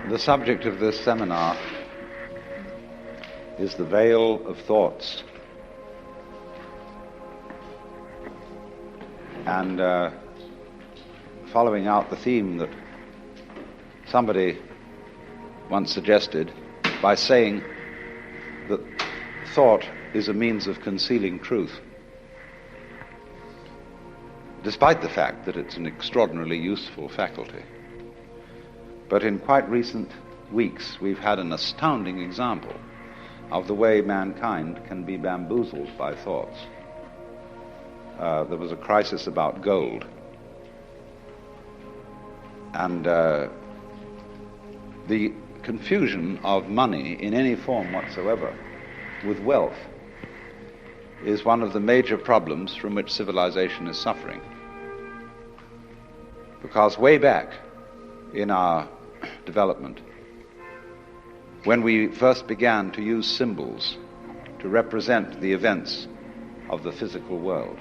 The subject of this seminar is the veil of thoughts. And following out the theme that somebody once suggested by saying that thought is a means of concealing truth, despite the fact that it's an extraordinarily useful faculty. But in quite recent weeks, we've had an astounding example of the way mankind can be bamboozled by thoughts. There was a crisis about gold. And the confusion of money in any form whatsoever with wealth is one of the major problems from which civilization is suffering. Because way back in our development, when we first began to use symbols to represent the events of the physical world,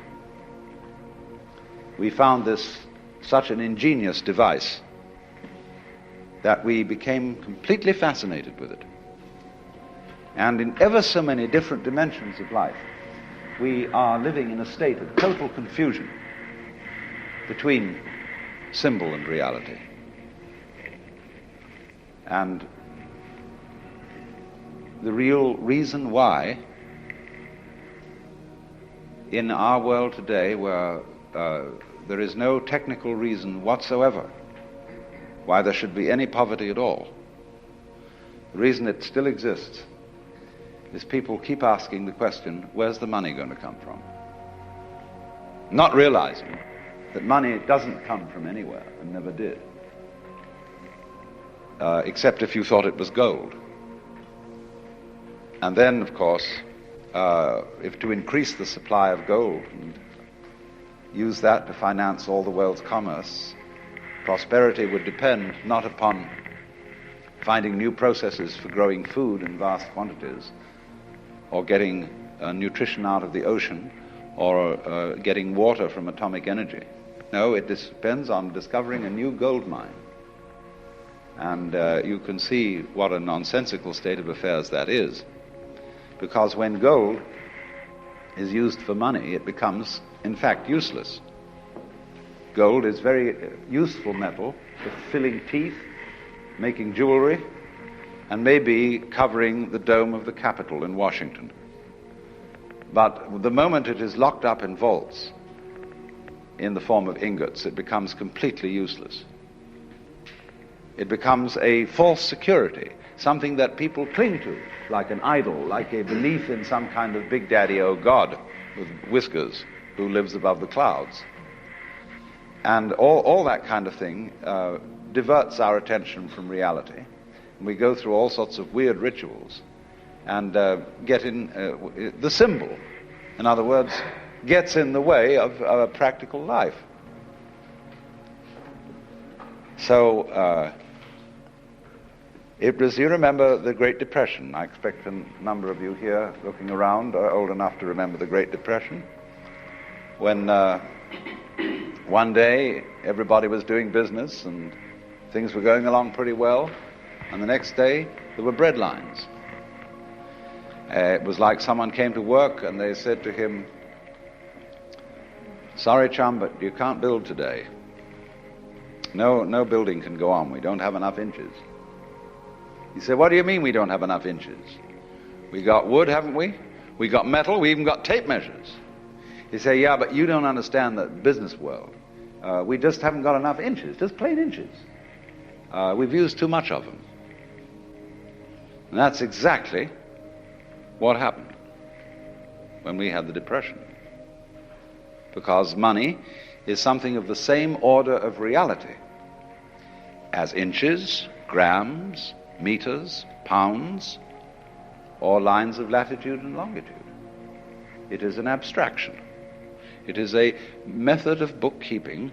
we found this such an ingenious device that we became completely fascinated with it. And in ever so many different dimensions of life, we are living in a state of total confusion between symbol and reality. And the real reason why in our world today, where there is no technical reason whatsoever why there should be any poverty at all, the reason it still exists is people keep asking the question, where's the money going to come from? Not realizing that money doesn't come from anywhere and never did. Except if you thought it was gold. And then, of course, if to increase the supply of gold and use that to finance all the world's commerce, prosperity would depend not upon finding new processes for growing food in vast quantities, or getting nutrition out of the ocean, or getting water from atomic energy. No, it depends on discovering a new gold mine. And you can see what a nonsensical state of affairs that is. Because when gold is used for money, it becomes, in fact, useless. Gold is very useful metal for filling teeth, making jewelry, and maybe covering the dome of the Capitol in Washington. But the moment it is locked up in vaults in the form of ingots, it becomes completely useless. It becomes a false security, something that people cling to, like an idol, like a belief in some kind of big daddy, oh God, with whiskers, who lives above the clouds. And all that kind of thing diverts our attention from reality. And we go through all sorts of weird rituals and get in the symbol, in other words, gets in the way of a practical life. So it was, you remember the Great Depression. I expect a number of you here looking around are old enough to remember the Great Depression, when one day everybody was doing business and things were going along pretty well, and the next day there were bread lines. It was like someone came to work and they said to him, "Sorry, chum, but you can't build today. No building can go on. We don't have enough inches." He said, "What do you mean we don't have enough inches? We got wood, haven't we? We got metal, we even got tape measures." He said, "Yeah, but you don't understand the business world. We just haven't got enough inches, just plain inches. We've used too much of them." And that's exactly what happened when we had the Depression. Because money is something of the same order of reality as inches, grams, meters, pounds, or lines of latitude and longitude. It is an abstraction. It is a method of bookkeeping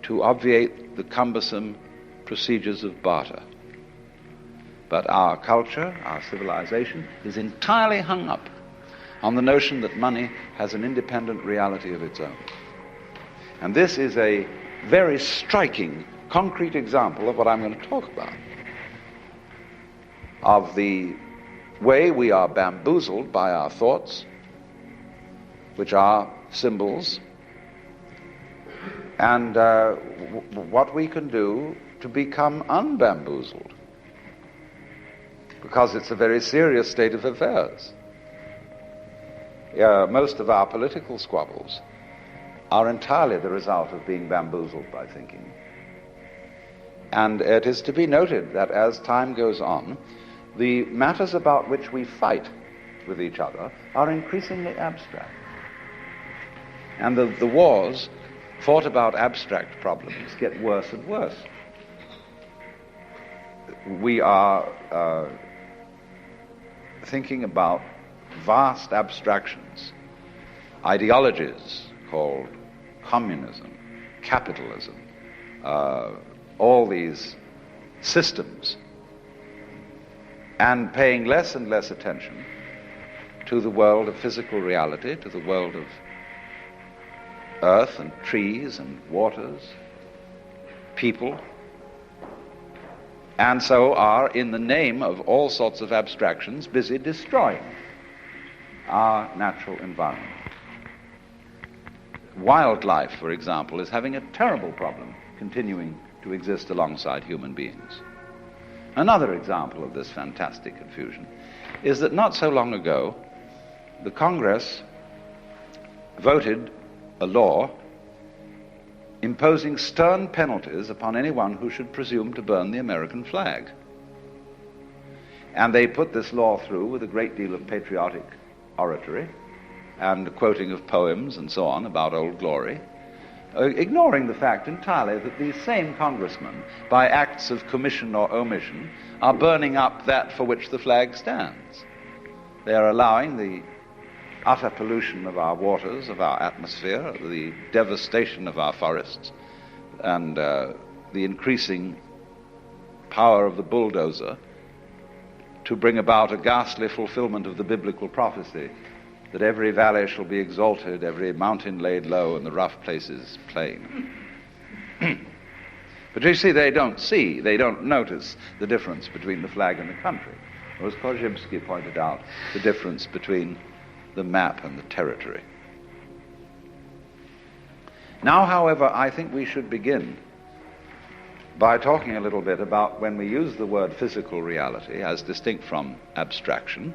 to obviate the cumbersome procedures of barter. But our culture, our civilization, is entirely hung up on the notion that money has an independent reality of its own. And this is a very striking, concrete example of what I'm going to talk about. of the way we are bamboozled by our thoughts, which are symbols, and what we can do to become unbamboozled, because it's a very serious state of affairs. Most of our political squabbles are entirely the result of being bamboozled by thinking. And it is to be noted that as time goes on, the matters about which we fight with each other are increasingly abstract. And the wars fought about abstract problems get worse and worse. We are thinking about vast abstractions, ideologies called communism, capitalism, all these systems, and paying less and less attention to the world of physical reality, to the world of earth and trees and waters, people, and so are, in the name of all sorts of abstractions, busy destroying our natural environment. Wildlife, for example, is having a terrible problem continuing to exist alongside human beings. Another example of this fantastic confusion is that not so long ago, the Congress voted a law imposing stern penalties upon anyone who should presume to burn the American flag. And they put this law through with a great deal of patriotic oratory and quoting of poems and so on about Old Glory, ignoring the fact entirely that these same congressmen, by acts of commission or omission, are burning up that for which the flag stands. They are allowing the utter pollution of our waters, of our atmosphere, the devastation of our forests, and the increasing power of the bulldozer to bring about a ghastly fulfillment of the biblical prophecy that every valley shall be exalted, every mountain laid low, and the rough places plain. But you see, they don't notice the difference between the flag and the country. Or as Korzybski pointed out, the difference between the map and the territory. Now, however, I think we should begin by talking a little bit about, when we use the word physical reality as distinct from abstraction,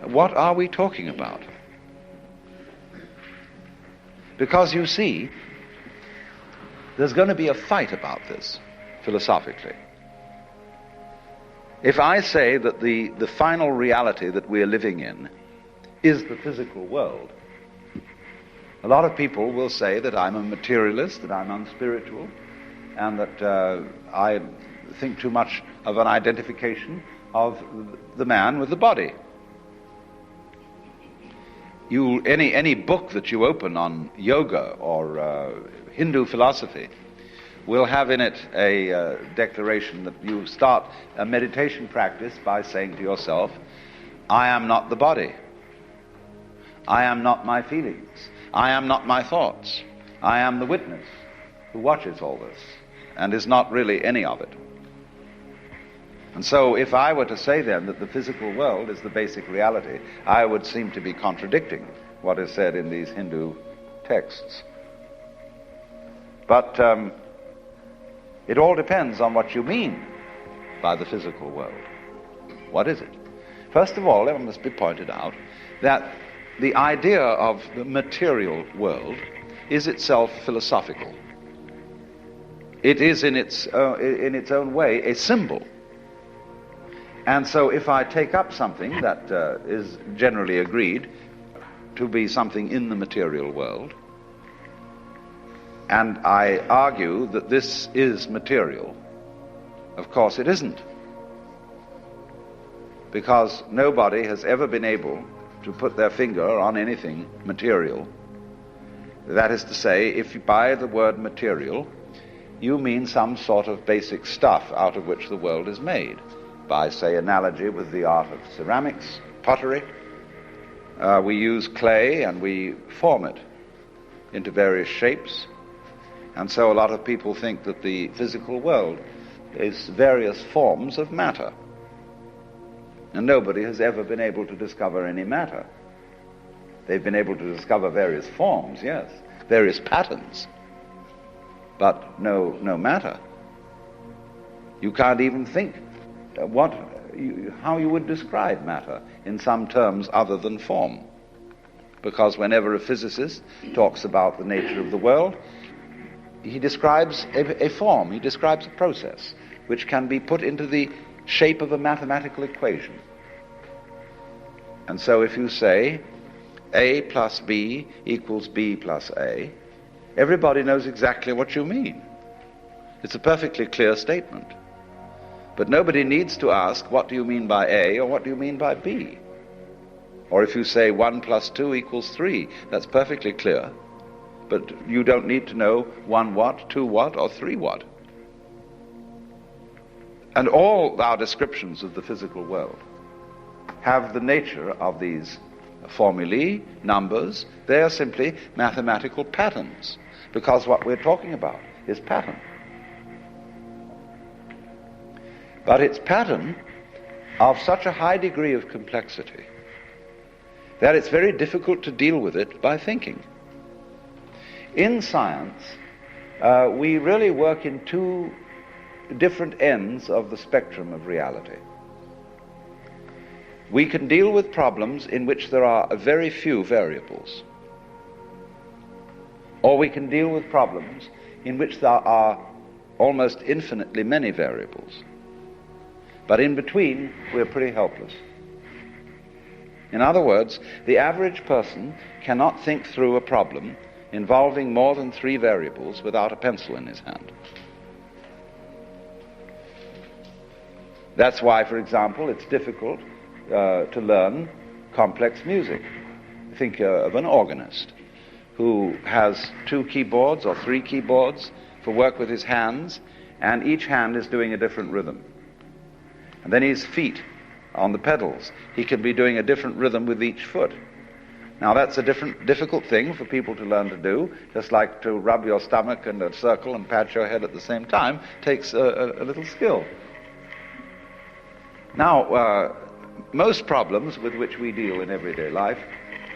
what are we talking about? Because you see, there's going to be a fight about this, philosophically. If I say that the final reality that we're living in is the physical world, a lot of people will say that I'm a materialist, that I'm unspiritual, and that I think too much of an identification of the man with the body. Any book that you open on yoga or Hindu philosophy will have in it a declaration that you start a meditation practice by saying to yourself, I am not the body. I am not my feelings. I am not my thoughts. I am the witness who watches all this and is not really any of it. And so if I were to say then that the physical world is the basic reality, I would seem to be contradicting what is said in these Hindu texts. But it all depends on what you mean by the physical world. What is it? First of all, it must be pointed out that the idea of the material world is itself philosophical. It is in its own way a symbol. And so if I take up something that is generally agreed to be something in the material world, and I argue that this is material, of course it isn't. Because nobody has ever been able to put their finger on anything material. That is to say, if you by the word material, you mean some sort of basic stuff out of which the world is made. By, say, analogy with the art of ceramics, pottery, we use clay and we form it into various shapes. And so a lot of people think that the physical world is various forms of matter. And nobody has ever been able to discover any matter. They've been able to discover various forms, yes, various patterns, but no matter. You can't even think how you would describe matter in some terms other than form. Because whenever a physicist talks about the nature of the world, he describes a form, he describes a process which can be put into the shape of a mathematical equation. And so if you say A plus B equals B plus A, everybody knows exactly what you mean. It's a perfectly clear statement. But nobody needs to ask, what do you mean by A or what do you mean by B? Or if you say 1 plus 2 equals 3, that's perfectly clear. But you don't need to know 1 what, 2 what, or 3 what. And all our descriptions of the physical world have the nature of these formulae, numbers. They are simply mathematical patterns, because what we're talking about is pattern. But it's pattern of such a high degree of complexity that it's very difficult to deal with it by thinking. In science, we really work in two different ends of the spectrum of reality. We can deal with problems in which there are very few variables, or we can deal with problems in which there are almost infinitely many variables. But in between, we're pretty helpless. In other words, the average person cannot think through a problem involving more than 3 variables without a pencil in his hand. That's why, for example, it's difficult to learn complex music. Think of an organist who has 2 keyboards or 3 keyboards for work with his hands, and each hand is doing a different rhythm. And then his feet on the pedals, he can be doing a different rhythm with each foot. Now that's a difficult thing for people to learn to do, just like to rub your stomach and a circle and pat your head at the same time takes a little skill. Now, most problems with which we deal in everyday life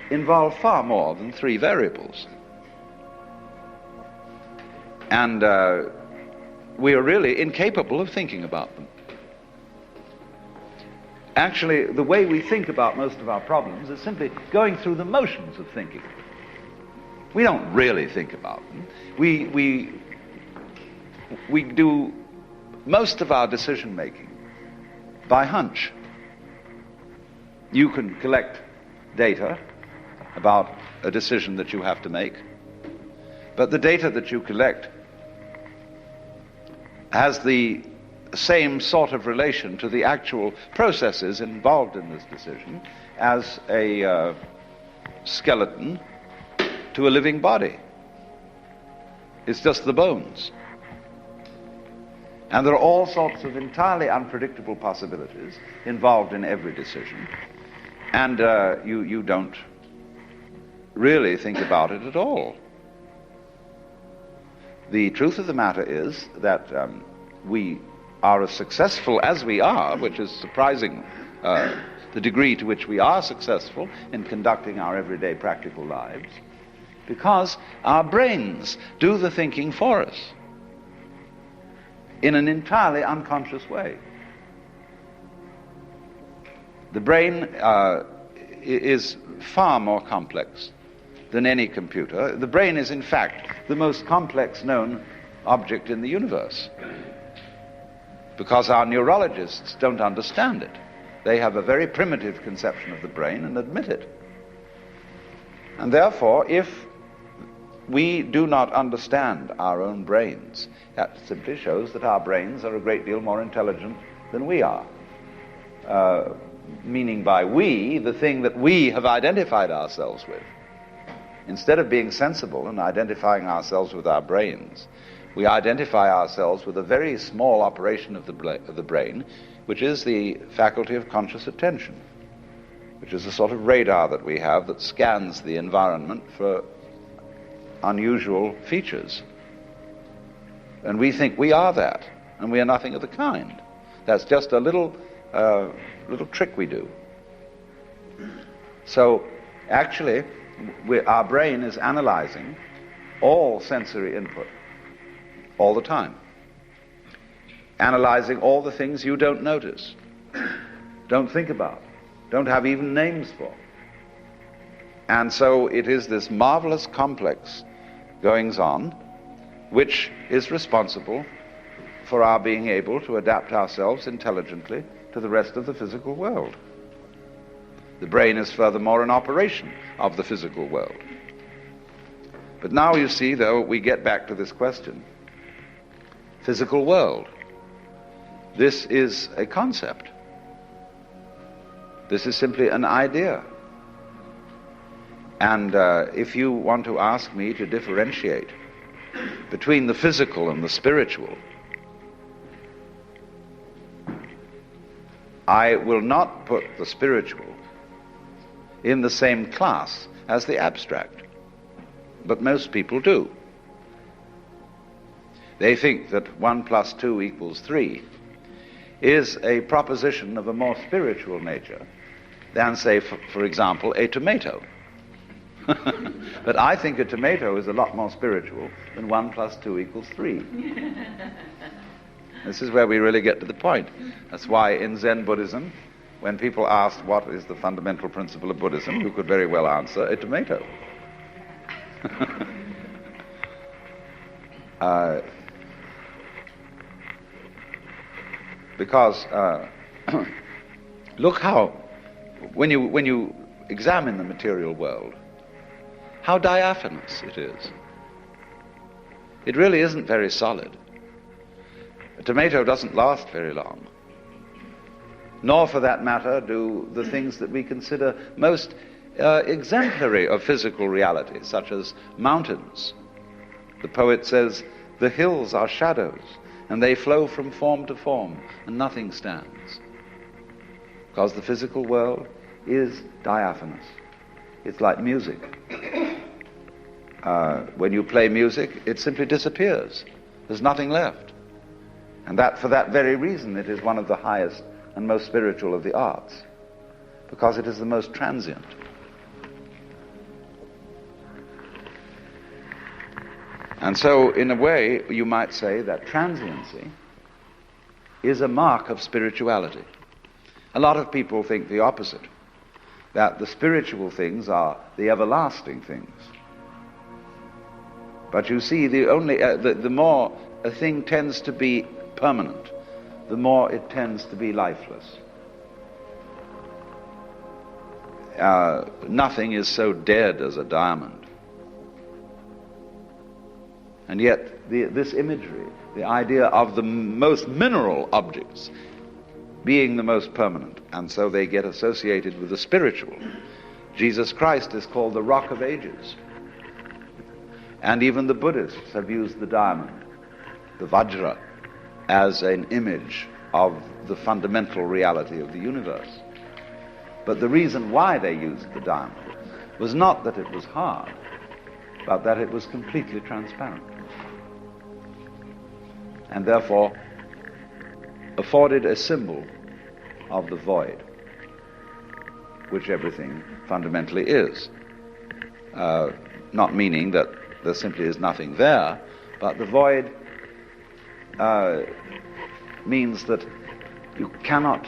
involve far more than 3 variables. And we are really incapable of thinking about them. Actually, the way we think about most of our problems is simply going through the motions of thinking. We don't really think about them. We do most of our decision making by hunch. You can collect data about a decision that you have to make, but the data that you collect has the same sort of relation to the actual processes involved in this decision as a skeleton to a living body. It's just the bones. And there are all sorts of entirely unpredictable possibilities involved in every decision, and you don't really think about it at all. The truth of the matter is that we are as successful as we are, which is surprising, the degree to which we are successful in conducting our everyday practical lives, because our brains do the thinking for us in an entirely unconscious way. The brain is far more complex than any computer. The brain is, in fact, the most complex known object in the universe, because our neurologists don't understand it. They have a very primitive conception of the brain and admit it. And therefore, if we do not understand our own brains, that simply shows that our brains are a great deal more intelligent than we are. Meaning by we, the thing that we have identified ourselves with. Instead of being sensible and identifying ourselves with our brains, we identify ourselves with a very small operation of the brain, which is the faculty of conscious attention, which is a sort of radar that we have that scans the environment for unusual features. And we think we are that, and we are nothing of the kind. That's just a little little trick we do. So actually, our brain is analyzing all sensory input all the time, analyzing all the things you don't notice, don't think about, don't have even names for. And so it is this marvelous complex goings-on which is responsible for our being able to adapt ourselves intelligently to the rest of the physical world. The brain is furthermore an operation of the physical world. But now you see, though, we get back to this question. Physical world. This is a concept. This is simply an idea. And if you want to ask me to differentiate between the physical and the spiritual, I will not put the spiritual in the same class as the abstract, but most people do. They think that 1 + 2 = 3 is a proposition of a more spiritual nature than, say, for example, a tomato. But I think a tomato is a lot more spiritual than 1 + 2 = 3. This is where we really get to the point. That's why in Zen Buddhism, when people asked what is the fundamental principle of Buddhism, you could very well answer, a tomato. Because look how, when you examine the material world, how diaphanous it is. It really isn't very solid. A tomato doesn't last very long. Nor, for that matter, do the things that we consider most exemplary of physical reality, such as mountains. The poet says, "The hills are shadows, and they flow from form to form, and nothing stands." Because the physical world is diaphanous. It's like music. When you play music, it simply disappears. There's nothing left. And that, for that very reason, it is one of the highest and most spiritual of the arts, because it is the most transient. And so, in a way, you might say that transiency is a mark of spirituality. A lot of people think the opposite, that the spiritual things are the everlasting things. But you see, the more a thing tends to be permanent, the more it tends to be lifeless. Nothing is so dead as a diamond. And yet, this imagery, the idea of the most mineral objects being the most permanent, and so they get associated with the spiritual. Jesus Christ is called the Rock of Ages. And even the Buddhists have used the diamond, the Vajra, as an image of the fundamental reality of the universe. But the reason why they used the diamond was not that it was hard, but that it was completely transparent, and therefore afforded a symbol of the void, which everything fundamentally is. Not meaning that there simply is nothing there, but the void means that you cannot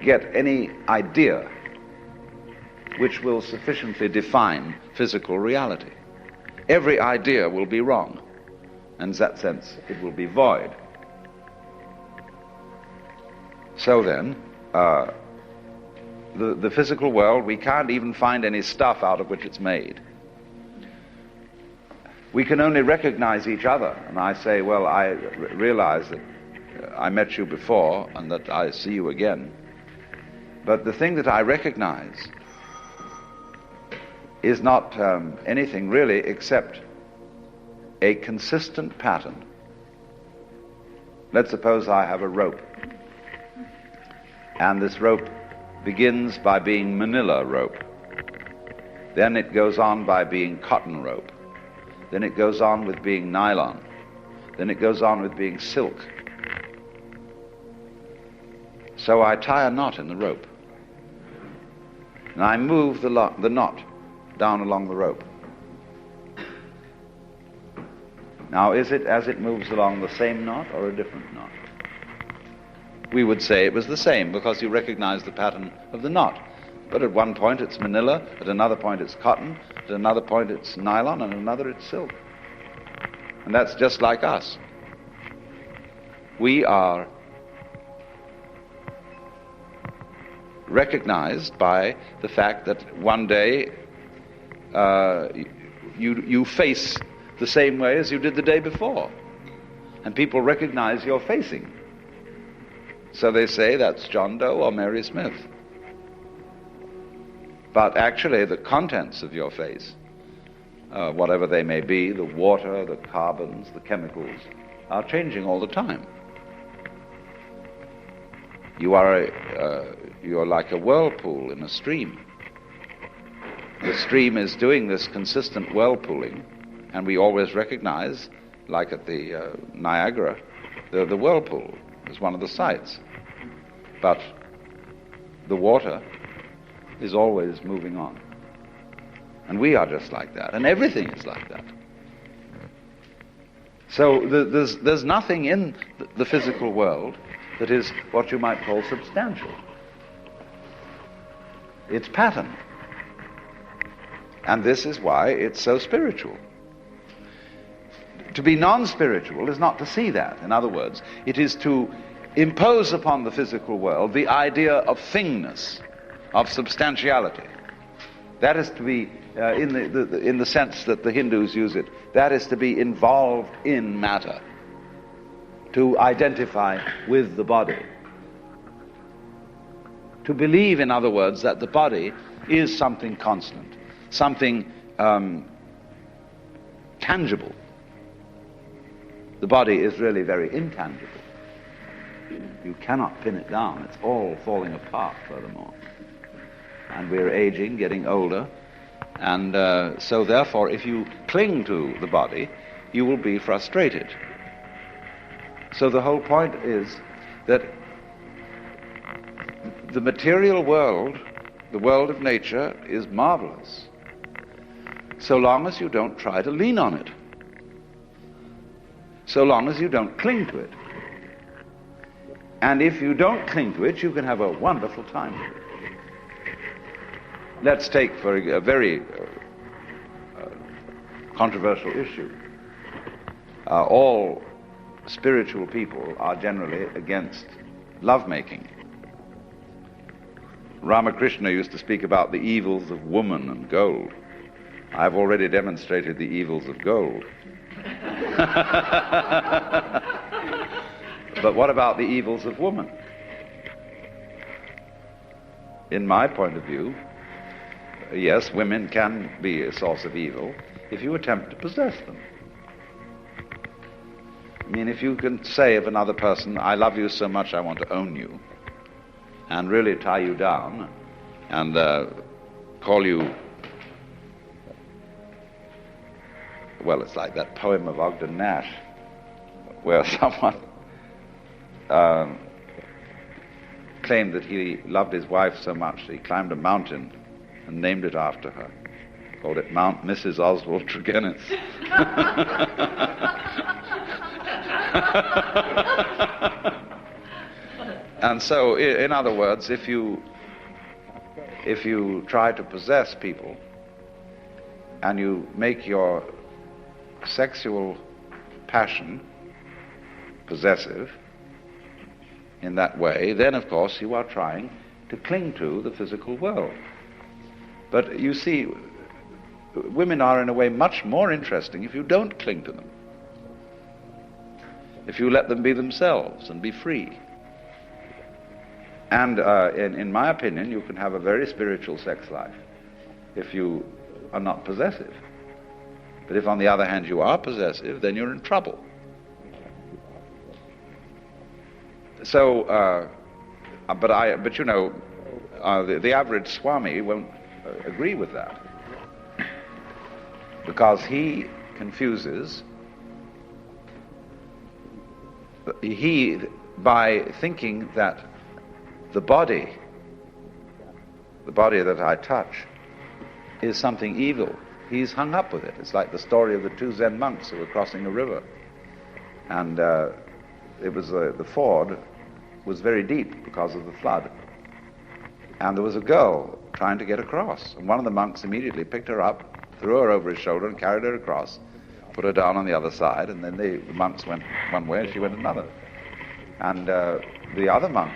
get any idea which will sufficiently define physical reality. Every idea will be wrong, and in that sense it will be void. So then, the physical world, we can't even find any stuff out of which it's made. We can only recognize each other, and I say, well, I realize that I met you before and that I see you again. But the thing that I recognize is not anything really except a consistent pattern. Let's suppose I have a rope, and this rope begins by being manila rope. Then it goes on by being cotton rope. Then it goes on with being nylon. Then it goes on with being silk. So I tie a knot in the rope, and I move the knot down along the rope. Now, is it as it moves along the same knot or a different knot? We would say it was the same because you recognize the pattern of the knot. But at one point it's manila, at another point it's cotton, at another point it's nylon, and another it's silk. And that's just like us. We are recognized by the fact that one day you face the same way as you did the day before, and people recognize your facing. So they say that's John Doe or Mary Smith. But actually the contents of your face, whatever they may be, the water, the carbons, the chemicals, are changing all the time. You're like a whirlpool in a stream. The stream is doing this consistent whirlpooling, and we always recognize, like at the Niagara, the whirlpool is one of the sights. But the water is always moving on. And we are just like that, and everything is like that. So there's nothing in the physical world that is what you might call substantial. It's pattern. And this is why it's so spiritual. To be non-spiritual is not to see that. In other words, it is to impose upon the physical world the idea of thingness, of substantiality. That is to be, in the sense that the Hindus use it, that is to be involved in matter, to identify with the body. To believe, in other words, that the body is something constant, something tangible. The body is really very intangible. You cannot pin it down. It's all falling apart, furthermore. And we're aging, getting older, and so therefore, if you cling to the body, you will be frustrated. So the whole point is that the material world, the world of nature, is marvelous, so long as you don't try to lean on it, so long as you don't cling to it. And if you don't cling to it, you can have a wonderful time with it. Let's take for a very controversial issue. All spiritual people are generally against lovemaking. Ramakrishna used to speak about the evils of woman and gold. I've already demonstrated the evils of gold. But what about the evils of woman? In my point of view, yes, women can be a source of evil if you attempt to possess them. I mean, if you can say of another person, I love you so much I want to own you, and really tie you down and call you, well, it's like that poem of Ogden Nash where someone claimed that he loved his wife so much that he climbed a mountain and named it after her. Called it Mount Mrs. Oswald Tregennis. And so, in other words, if you try to possess people and you make your sexual passion possessive in that way, then of course you are trying to cling to the physical world. But you see, women are in a way much more interesting if you don't cling to them. If you let them be themselves and be free. And in my opinion, you can have a very spiritual sex life if you are not possessive. But if on the other hand you are possessive, then you're in trouble. So, but you know, the average Swami won't agree with that, because he confuses, by thinking that the body that I touch, is something evil. He's hung up with it. It's like the story of the two Zen monks who were crossing a river. And it was the ford was very deep because of the flood. And there was a girl trying to get across. And one of the monks immediately picked her up, threw her over his shoulder and carried her across, put her down on the other side, and then the monks went one way and she went another. And the other monk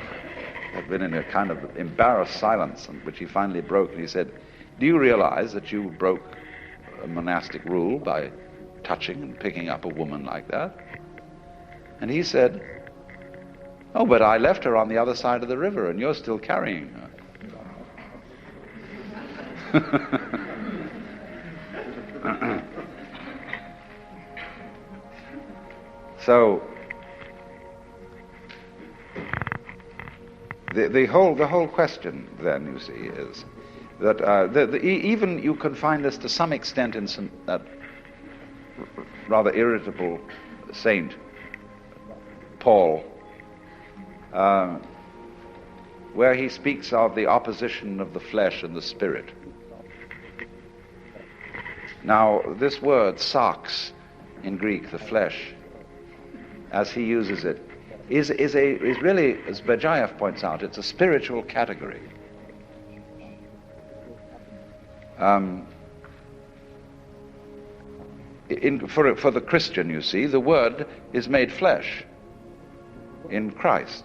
had been in a kind of embarrassed silence, which he finally broke, and he said, "Do you realize that you broke a monastic rule by touching and picking up a woman like that?" And he said, "Oh, but I left her on the other side of the river, and you're still carrying her." So the whole question then, you see, is that even you can find this to some extent in that rather irritable saint Paul, where he speaks of the opposition of the flesh and the spirit. Now, this word sarx in Greek, the flesh, as he uses it, is really, as Berdyaev points out, it's a spiritual category. For the Christian, you see, the Word is made flesh in Christ,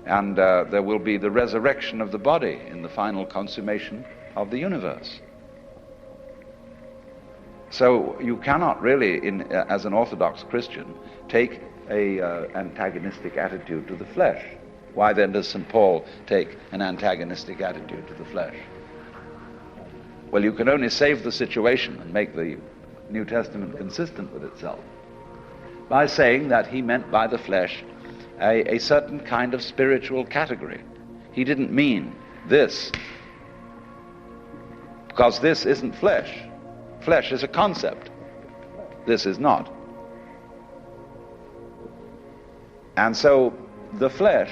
and there will be the resurrection of the body in the final consummation of the universe. So you cannot really, as an Orthodox Christian, take a antagonistic attitude to the flesh. Why then does St. Paul take an antagonistic attitude to the flesh? Well, you can only save the situation and make the New Testament consistent with itself by saying that he meant by the flesh a certain kind of spiritual category. He didn't mean this, because this isn't flesh. Flesh is a concept. This is not. And so the flesh,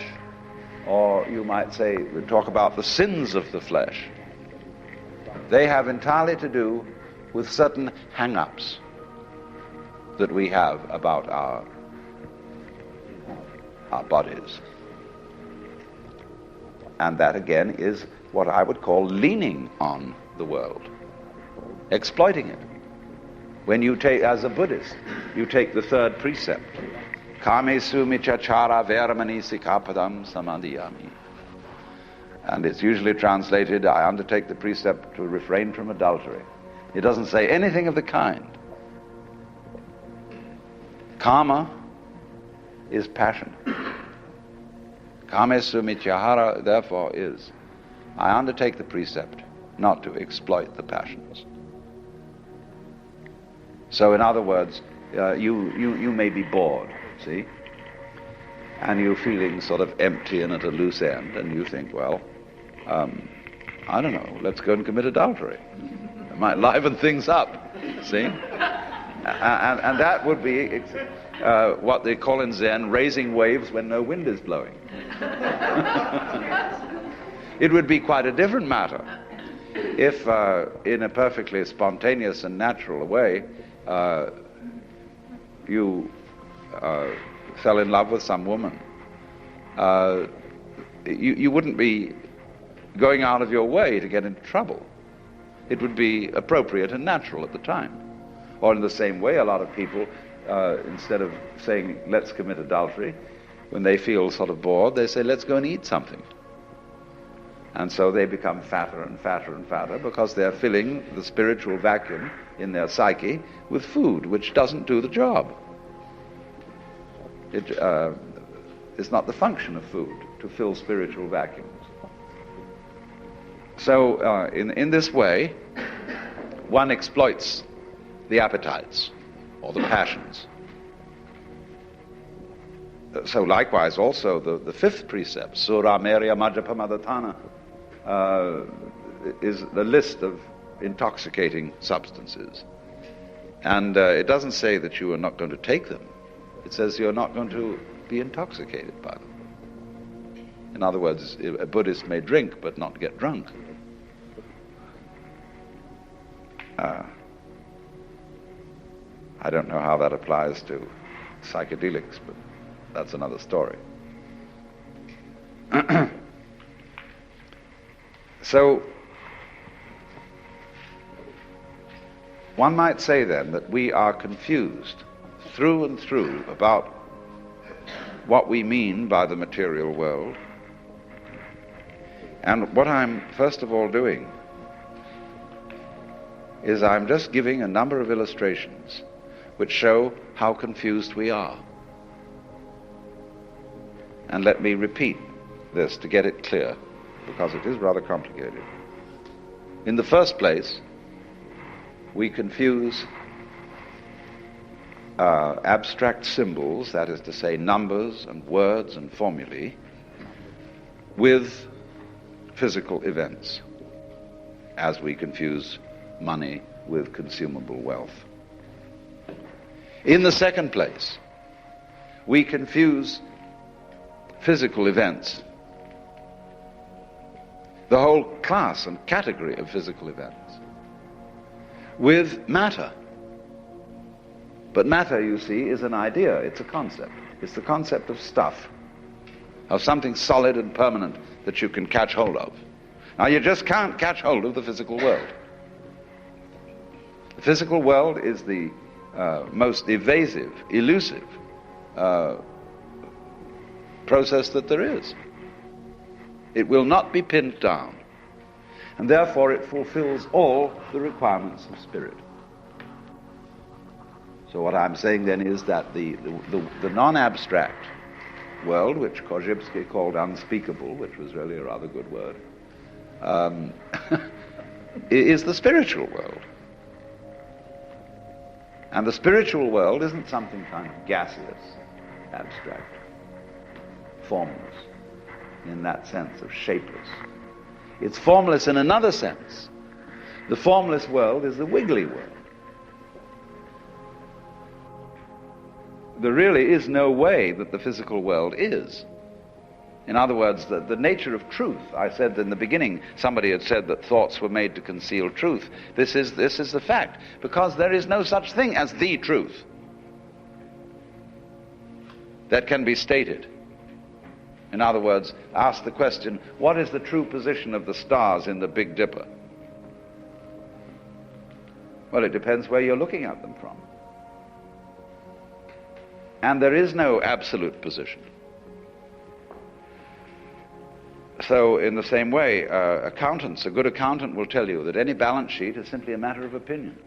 or you might say, we talk about the sins of the flesh, they have entirely to do with certain hang-ups that we have about our bodies. And that again is what I would call leaning on the world, exploiting it. When you take, as a Buddhist, you take the third precept, Kamesu michachara veramani sikapadam samadhiyami. And it's usually translated, I undertake the precept to refrain from adultery. It doesn't say anything of the kind. Kama is passion. Kamesu michahara, therefore, is, I undertake the precept not to exploit the passions. So in other words, you may be bored, see? And you're feeling sort of empty and at a loose end, and you think, well, I don't know, let's go and commit adultery. It might liven things up, see? And that would be what they call in Zen, raising waves when no wind is blowing. It would be quite a different matter if, in a perfectly spontaneous and natural way, you fell in love with some woman. You wouldn't be going out of your way to get into trouble. It would be appropriate and natural at the time. Or in the same way, a lot of people, instead of saying, let's commit adultery, when they feel sort of bored, they say, let's go and eat something. And so they become fatter and fatter and fatter because they're filling the spiritual vacuum in their psyche with food, which doesn't do the job. It is not the function of food to fill spiritual vacuums. So in this way, one exploits the appetites or the passions. So likewise also the fifth precept, Sura Merya Majjapamadhatana, is the list of intoxicating substances. And it doesn't say that you are not going to take them. It says you're not going to be intoxicated by them. In other words, a Buddhist may drink but not get drunk. I don't know how that applies to psychedelics, but that's another story. So, one might say then that we are confused through and through about what we mean by the material world. And what I'm first of all doing is I'm just giving a number of illustrations which show how confused we are. And let me repeat this to get it clear, because it is rather complicated. In the first place, we confuse abstract symbols, that is to say numbers and words and formulae, with physical events, as we confuse money with consumable wealth. In the second place, we confuse physical events, the whole class and category of physical events, with matter. But matter, you see, is an idea, it's a concept. It's the concept of stuff, of something solid and permanent that you can catch hold of. Now, you just can't catch hold of the physical world. The physical world is the most evasive, elusive process that there is. It will not be pinned down, and therefore it fulfills all the requirements of spirit. So what I'm saying then is that the non-abstract world, which Korzybski called unspeakable, which was really a rather good word, is the spiritual world. And the spiritual world isn't something kind of gaseous, abstract, formless, in that sense of shapeless. It's formless in another sense. The formless world is the wiggly world. There really is no way that the physical world is. In other words, the nature of truth. I said in the beginning, somebody had said that thoughts were made to conceal truth. This is the fact, because there is no such thing as the truth that can be stated. In other words, ask the question, what is the true position of the stars in the Big Dipper? Well, it depends where you're looking at them from. And there is no absolute position. So in the same way, accountants, a good accountant will tell you that any balance sheet is simply a matter of opinion.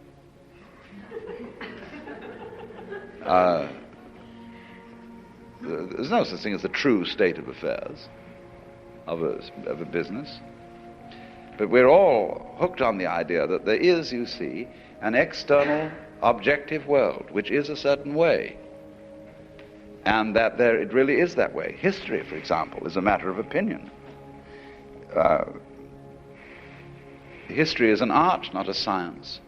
There's no such thing as the true state of affairs of a business. But we're all hooked on the idea that there is, you see, an external objective world which is a certain way. And that it really is that way. History, for example, is a matter of opinion. History is an art, not a science.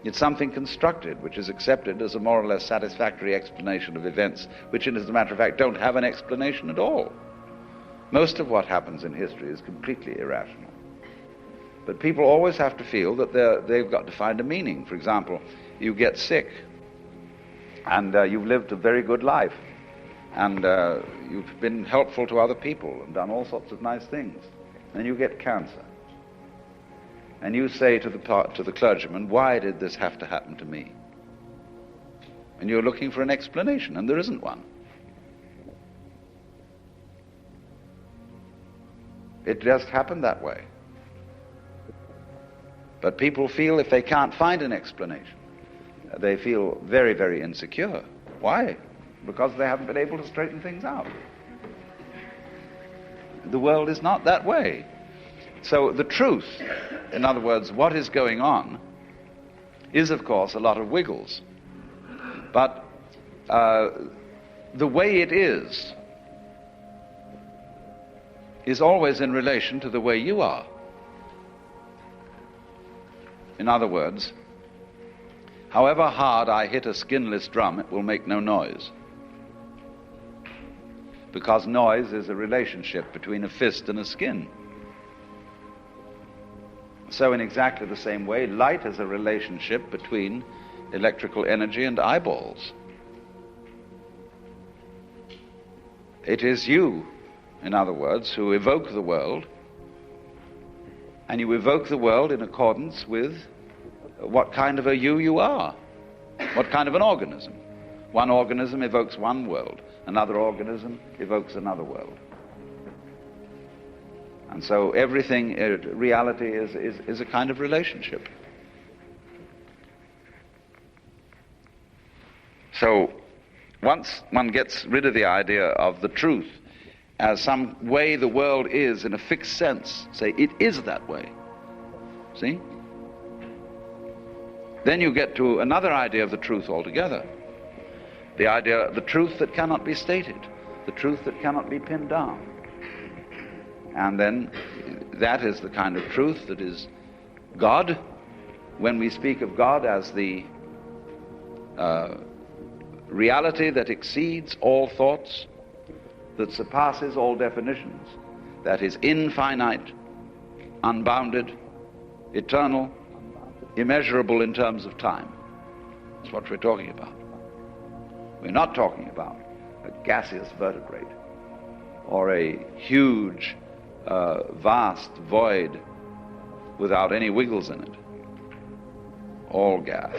It's something constructed, which is accepted as a more or less satisfactory explanation of events, which, as a matter of fact, don't have an explanation at all. Most of what happens in history is completely irrational. But people always have to feel that they've got to find a meaning. For example, you get sick, and you've lived a very good life, and you've been helpful to other people and done all sorts of nice things. Then you get cancer. And you say to the clergyman, why did this have to happen to me? And you're looking for an explanation, and there isn't one. It just happened that way. But people feel if they can't find an explanation, they feel very, very insecure. Why? Because they haven't been able to straighten things out. The world is not that way. So the truth, in other words, what is going on, is of course a lot of wiggles. But the way it is always in relation to the way you are. In other words, however hard I hit a skinless drum, it will make no noise. because noise is a relationship between a fist and a skin. So in exactly the same way, light is a relationship between electrical energy and eyeballs. It is you, in other words, who evoke the world, and you evoke the world in accordance with what kind of a you are, what kind of an organism. One organism evokes one world, another organism evokes another world. And so everything, reality is a kind of relationship. So once one gets rid of the idea of the truth as some way the world is in a fixed sense, say it is that way, see? Then you get to another idea of the truth altogether. The idea of the truth that cannot be stated, the truth that cannot be pinned down. And then that is the kind of truth that is God. When we speak of God as the reality that exceeds all thoughts, that surpasses all definitions, that is infinite, unbounded, eternal, immeasurable in terms of time. That's what we're talking about. We're not talking about a gaseous vertebrate or a huge, vast void without any wiggles in it. All gas.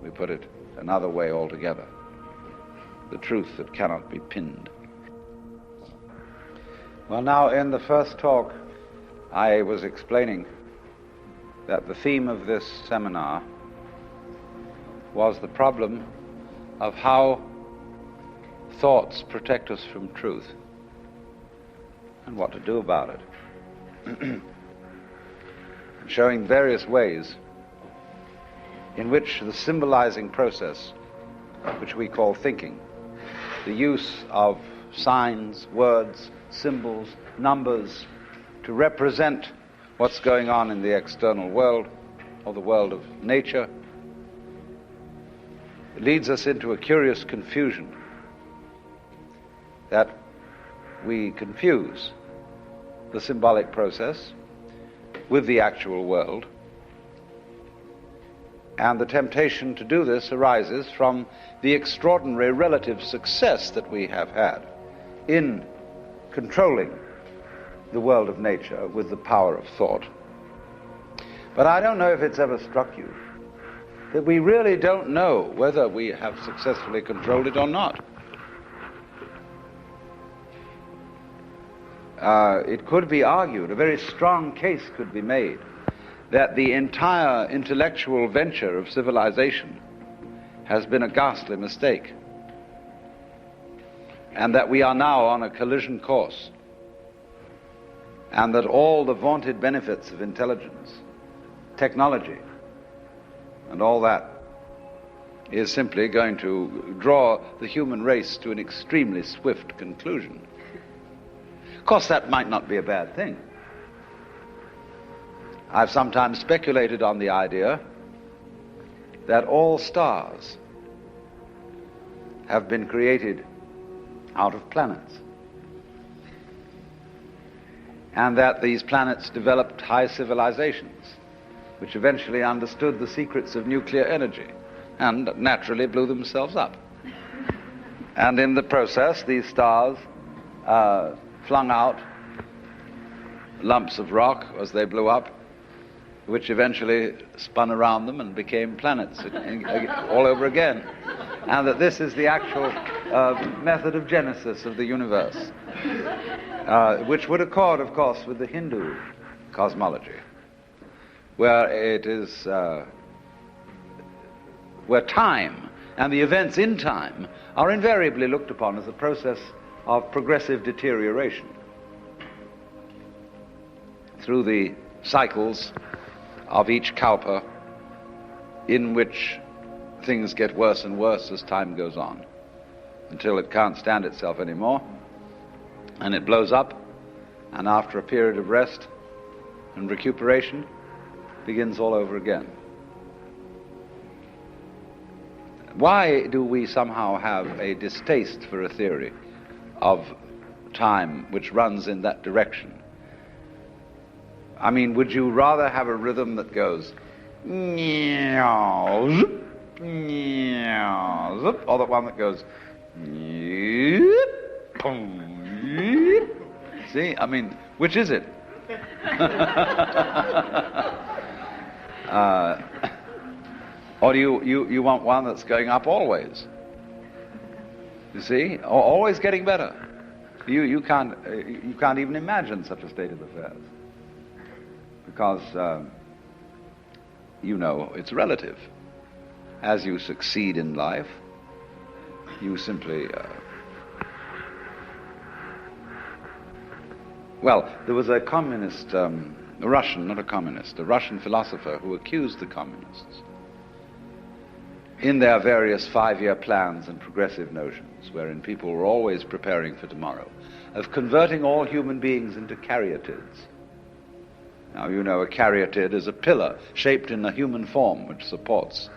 We put it another way altogether. The truth that cannot be pinned. Well, now in the first talk, I was explaining that the theme of this seminar was the problem of how thoughts protect us from truth and what to do about it. Showing various ways in which the symbolizing process, which we call thinking, the use of signs, words, symbols, numbers to represent what's going on in the external world or the world of nature, leads us into a curious confusion that we confuse the symbolic process with the actual world. And the temptation to do this arises from the extraordinary relative success that we have had in controlling the world of nature with the power of thought. But I don't know if it's ever struck you that we really don't know whether we have successfully controlled it or not. It could be argued, a very strong case could be made, that the entire intellectual venture of civilization has been a ghastly mistake, and that we are now on a collision course, and that all the vaunted benefits of intelligence, technology, and all that is simply going to draw the human race to an extremely swift conclusion. Of course, that might not be a bad thing. I've sometimes speculated on the idea that all stars have been created out of planets, and that these planets developed high civilizations which eventually understood the secrets of nuclear energy and naturally blew themselves up. And in the process, these stars flung out lumps of rock as they blew up, which eventually spun around them and became planets all over again. And that this is the actual method of genesis of the universe, which would accord, of course, with the Hindu cosmology, where it is, where time and the events in time are invariably looked upon as a process of progressive deterioration through the cycles of each kalpa, in which things get worse and worse as time goes on, until it can't stand itself anymore, and it blows up, and after a period of rest and recuperation, begins all over again. Why do we somehow have a distaste for a theory of time which runs in that direction? I mean, would you rather have a rhythm that goes meow, zoop, meow, zoop, or the one that goes see? I mean, which is it? Or do you want one that's going up always? You see? Or always getting better. You can't even imagine such a state of affairs. Because it's relative. As you succeed in life, you simply well, there was a communist, a Russian philosopher who accused the communists in their various 5-year plans and progressive notions, wherein people were always preparing for tomorrow, of converting all human beings into caryatids. Now, a caryatid is a pillar shaped in a human form which supports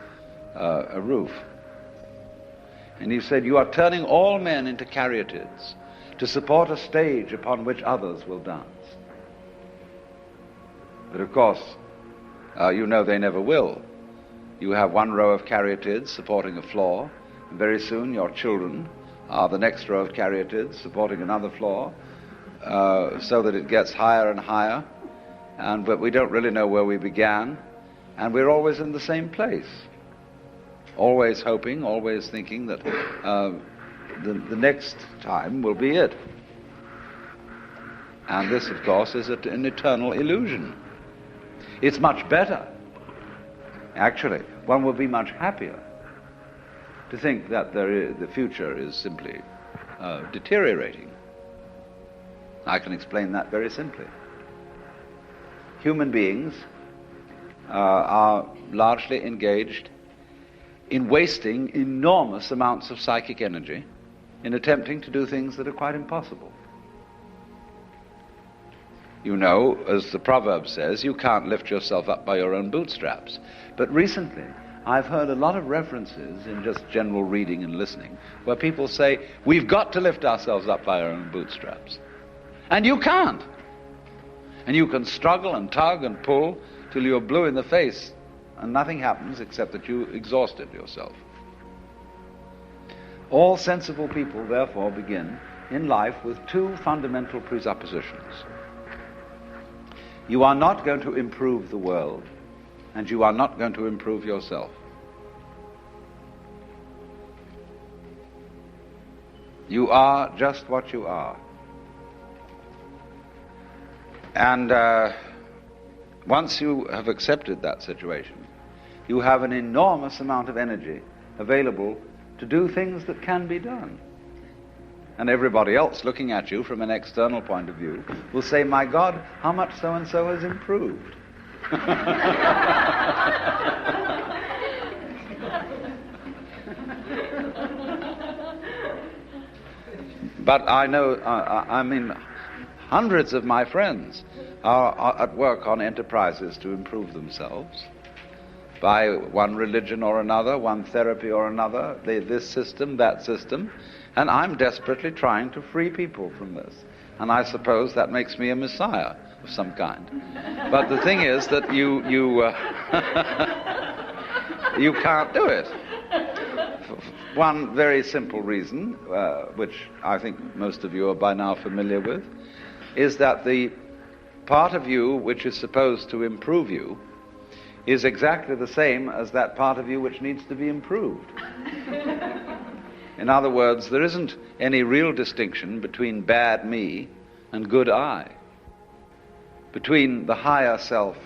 a roof. And he said, you are turning all men into caryatids to support a stage upon which others will dance. But of course, they never will. You have one row of caryatids supporting a floor, and very soon your children are the next row of caryatids supporting another floor, so that it gets higher and higher, but we don't really know where we began, and we're always in the same place. Always hoping, always thinking that the next time will be it. And this, of course, is an eternal illusion. It's much better. Actually, one will be much happier to think that the future is simply deteriorating. I can explain that very simply. Human beings are largely engaged in wasting enormous amounts of psychic energy in attempting to do things that are quite impossible. As the proverb says, you can't lift yourself up by your own bootstraps. But recently, I've heard a lot of references in just general reading and listening where people say, we've got to lift ourselves up by our own bootstraps. And you can't. And you can struggle and tug and pull till you're blue in the face, and nothing happens except that you exhausted yourself. All sensible people, therefore, begin in life with 2 fundamental presuppositions. You are not going to improve the world, and you are not going to improve yourself. You are just what you are. And once you have accepted that situation, you have an enormous amount of energy available to do things that can be done. And everybody else looking at you from an external point of view will say, my God, how much so-and-so has improved. But I know, hundreds of my friends are at work on enterprises to improve themselves by one religion or another, one therapy or another, this system, that system, and I'm desperately trying to free people from this. And I suppose that makes me a messiah of some kind. But the thing is that you can't do it. One very simple reason, which I think most of you are by now familiar with, is that the part of you which is supposed to improve you is exactly the same as that part of you which needs to be improved. In other words, there isn't any real distinction between bad me and good I, between the higher self,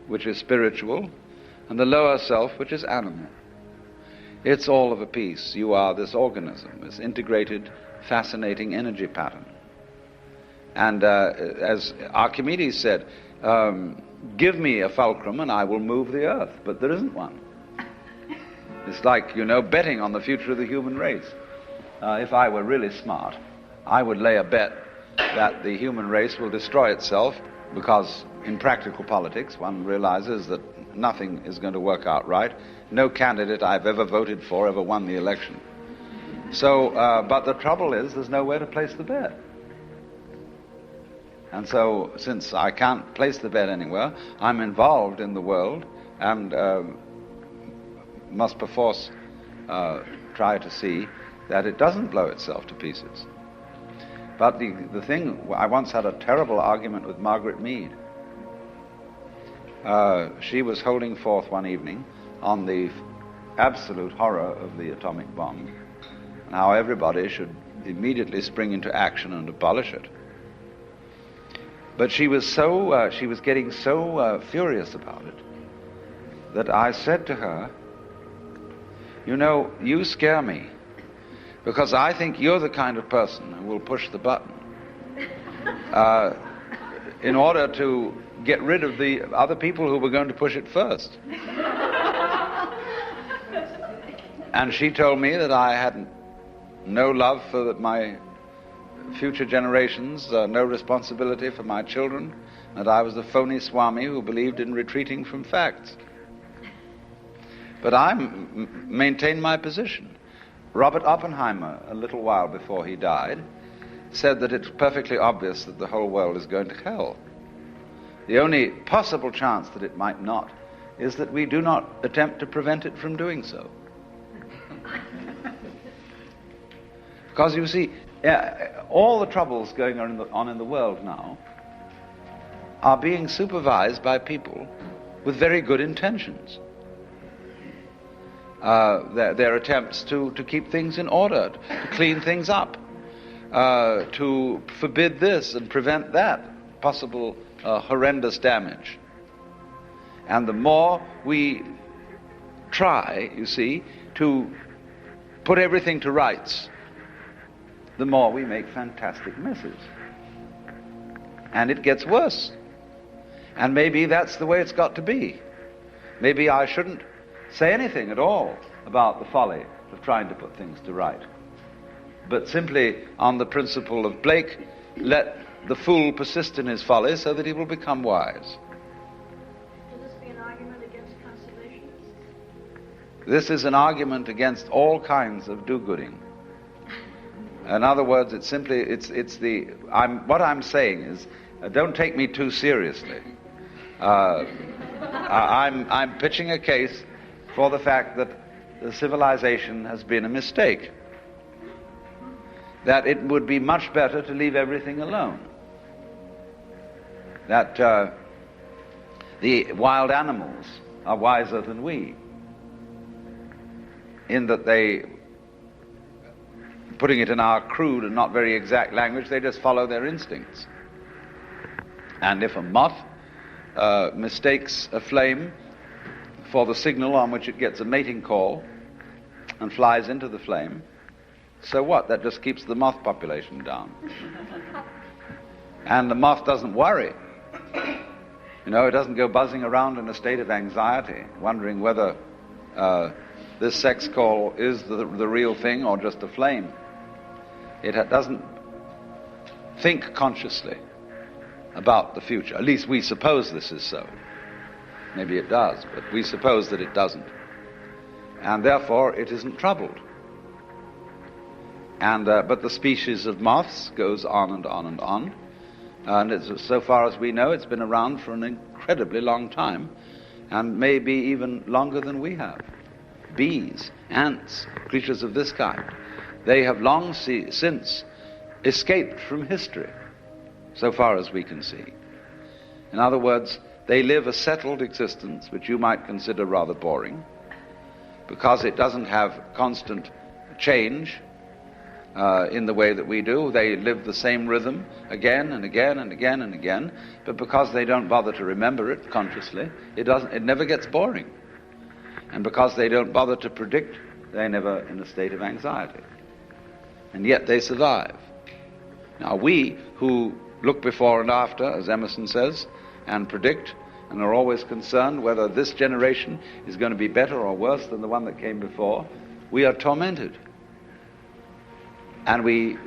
which is spiritual, and the lower self, which is animal. It's all of a piece. You are this organism, this integrated, fascinating energy pattern. And as Archimedes said, give me a fulcrum and I will move the earth, but there isn't one. It's like, betting on the future of the human race. If I were really smart, I would lay a bet that the human race will destroy itself, because in practical politics one realizes that nothing is going to work out right. No candidate I've ever voted for ever won the election. So, but the trouble is, there's nowhere to place the bet. And so, since I can't place the bet anywhere, I'm involved in the world and must perforce try to see that it doesn't blow itself to pieces. But the thing, I once had a terrible argument with Margaret Mead. She was holding forth one evening on the absolute horror of the atomic bomb, and how everybody should immediately spring into action and abolish it. But she was getting so furious about it that I said to her, "You know, you scare me, because I think you're the kind of person who will push the button in order to get rid of the other people who were going to push it first." And she told me that I had no love for my future generations, no responsibility for my children, that I was a phony Swami who believed in retreating from facts. But I maintained my position. Robert Oppenheimer, a little while before he died, said that it's perfectly obvious that the whole world is going to hell. The only possible chance that it might not is that we do not attempt to prevent it from doing so. Because you see, all the troubles going on in the world now are being supervised by people with very good intentions. Their attempts to keep things in order, to clean things up, to forbid this and prevent that possible horrendous damage. And the more we try, you see, to put everything to rights, the more we make fantastic messes. And it gets worse. And maybe that's the way it's got to be. Maybe I shouldn't say anything at all about the folly of trying to put things to right, but simply on the principle of Blake, let the fool persist in his folly so that he will become wise. Would this be an argument against conservation? This is an argument against all kinds of do-gooding. In other words, it's simply, what I'm saying is, don't take me too seriously. I'm pitching a case for the fact that the civilization has been a mistake. That it would be much better to leave everything alone. That the wild animals are wiser than we, in that they, putting it in our crude and not very exact language, they just follow their instincts. And if a moth mistakes a flame for the signal on which it gets a mating call and flies into the flame, so what? That just keeps the moth population down. And the moth doesn't worry. You know, it doesn't go buzzing around in a state of anxiety, wondering whether this sex call is the real thing or just a flame. It doesn't think consciously about the future. At least we suppose this is so. Maybe it does, but we suppose that it doesn't. And therefore it isn't troubled. And but the species of moths goes on and on and on. And so far as we know, it's been around for an incredibly long time, and maybe even longer than we have. Bees, ants, creatures of this kind, they have long since escaped from history, so far as we can see. In other words, they live a settled existence, which you might consider rather boring, because it doesn't have constant change in the way that we do. They live the same rhythm again and again and again and again, but because they don't bother to remember it consciously, it never gets boring. And because they don't bother to predict, they're never in a state of anxiety. And yet they survive. Now we, who look before and after, as Emerson says, and predict, and are always concerned whether this generation is going to be better or worse than the one that came before, we are tormented. And we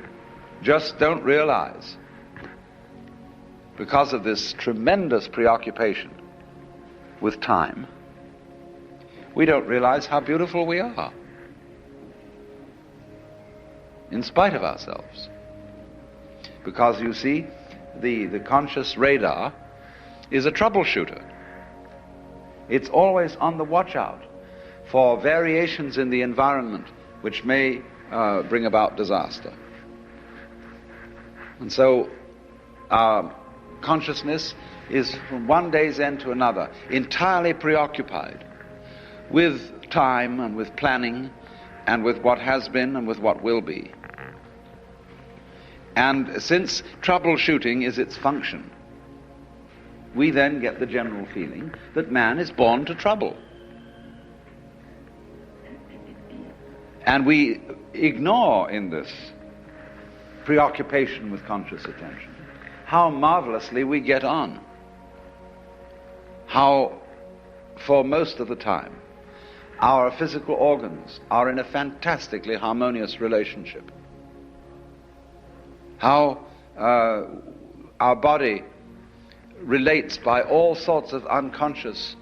just don't realize, because of this tremendous preoccupation with time, we don't realize how beautiful we are, in spite of ourselves. Because you see, the conscious radar is a troubleshooter. It's always on the watch out for variations in the environment which may bring about disaster. And so our consciousness is from one day's end to another entirely preoccupied with time and with planning and with what has been and with what will be. And since troubleshooting is its function, we then get the general feeling that man is born to trouble. And we ignore in this preoccupation with conscious attention how marvelously we get on. How, for most of the time, our physical organs are in a fantastically harmonious relationship. How our body relates by all sorts of unconscious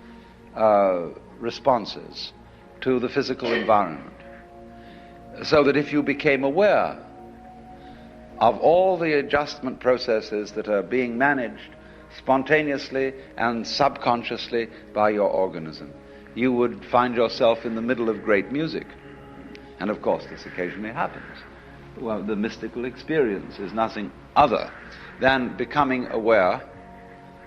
responses to the physical environment. So that if you became aware of all the adjustment processes that are being managed spontaneously and subconsciously by your organism, you would find yourself in the middle of great music. And of course this occasionally happens. Well, the mystical experience is nothing other than becoming aware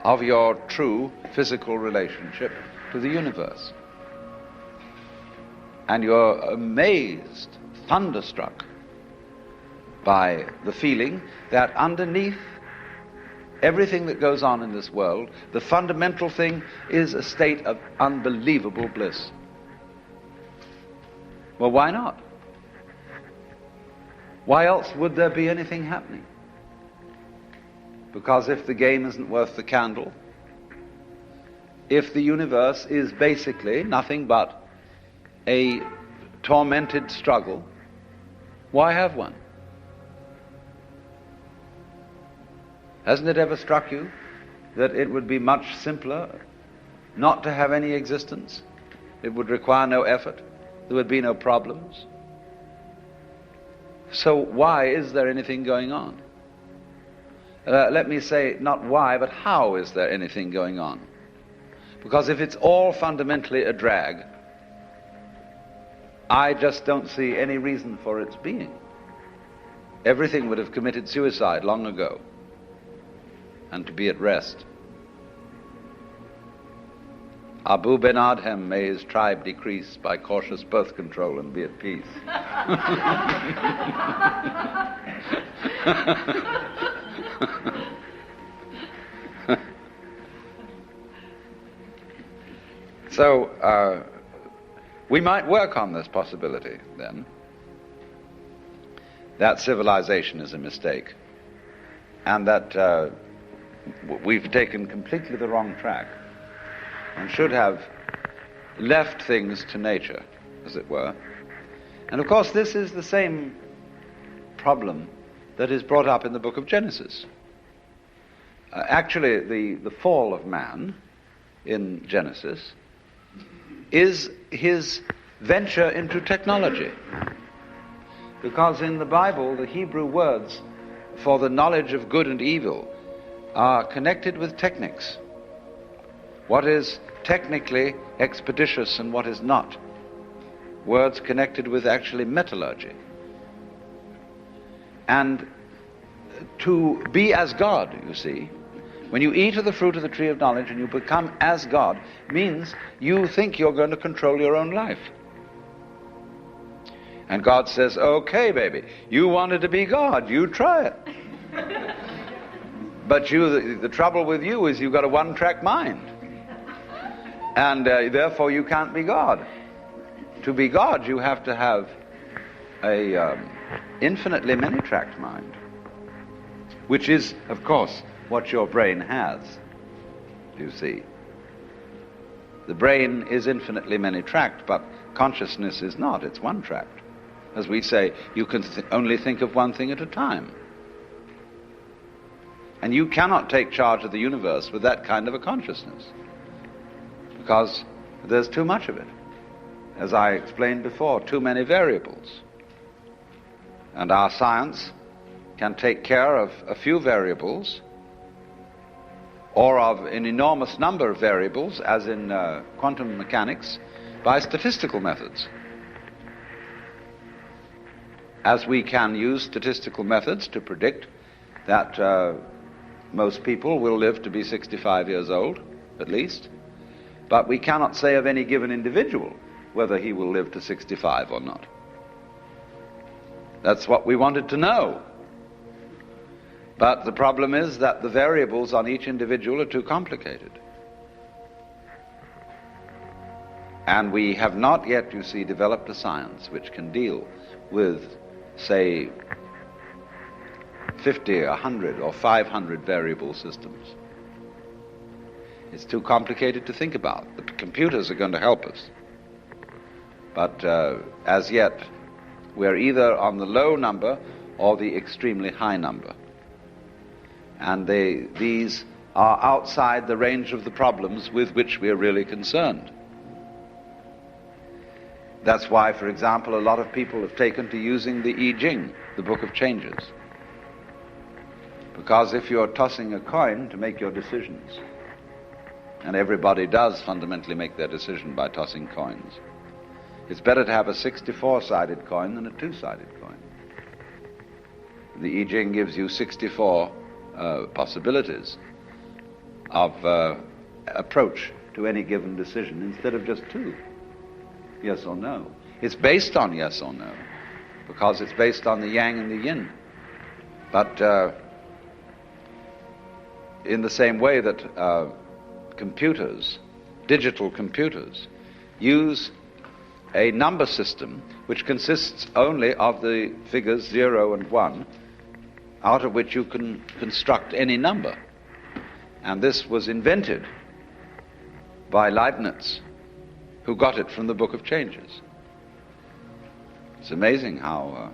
of your true physical relationship to the universe. And you're amazed, thunderstruck by the feeling that underneath everything that goes on in this world, the fundamental thing is a state of unbelievable bliss. Well, why not? Why else would there be anything happening? Because if the game isn't worth the candle, if the universe is basically nothing but a tormented struggle, why have one? Hasn't it ever struck you that it would be much simpler not to have any existence? It would require no effort. There would be no problems. So why is there anything going on? Let me say not why, but how is there anything going on? Because if it's all fundamentally a drag, I just don't see any reason for its being. Everything would have committed suicide long ago, and to be at rest. Abu Ben Adhem, may his tribe decrease by cautious birth control and be at peace. So, we might work on this possibility, then, that civilization is a mistake, and that we've taken completely the wrong track, and should have left things to nature, as it were. And of course this is the same problem that is brought up in the book of Genesis. Actually, the fall of man in Genesis is his venture into technology. Because in the Bible, the Hebrew words for the knowledge of good and evil are connected with techniques. What is technically expeditious and what is not. Words connected with actually metallurgy. And to be as God, you see, when you eat of the fruit of the tree of knowledge and you become as God, means you think you're going to control your own life. And God says, okay, baby, you wanted to be God, you try it. But the trouble with you is you've got a one-track mind. And therefore you can't be God. To be God, you have to have a infinitely many-tracked mind, which is, of course, what your brain has, you see. The brain is infinitely many-tracked, but consciousness is not. It's one-tracked. As we say, you can only think of one thing at a time. And you cannot take charge of the universe with that kind of a consciousness, because there's too much of it. as I explained before, too many variables. And our science can take care of a few variables, or of an enormous number of variables, as in quantum mechanics, by statistical methods. As we can use statistical methods to predict that most people will live to be 65 years old, at least, but we cannot say of any given individual whether he will live to 65 or not. That's what we wanted to know. But the problem is that the variables on each individual are too complicated. And we have not yet, you see, developed a science which can deal with, say, 50, 100, or 500 variable systems. It's too complicated to think about. The computers are going to help us. But as yet, we're either on the low number or the extremely high number. And these are outside the range of the problems with which we are really concerned. That's why, for example, a lot of people have taken to using the I Ching, the Book of Changes. Because if you're tossing a coin to make your decisions, and everybody does fundamentally make their decision by tossing coins, it's better to have a 64-sided coin than a 2-sided coin. The I Ching gives you 64 possibilities of approach to any given decision instead of just 2. Yes or no. It's based on yes or no, because it's based on the yang and the yin. But in the same way that computers, digital computers, use a number system which consists only of the figures 0 and 1, out of which you can construct any number. And this was invented by Leibniz, who got it from the Book of Changes. It's amazing how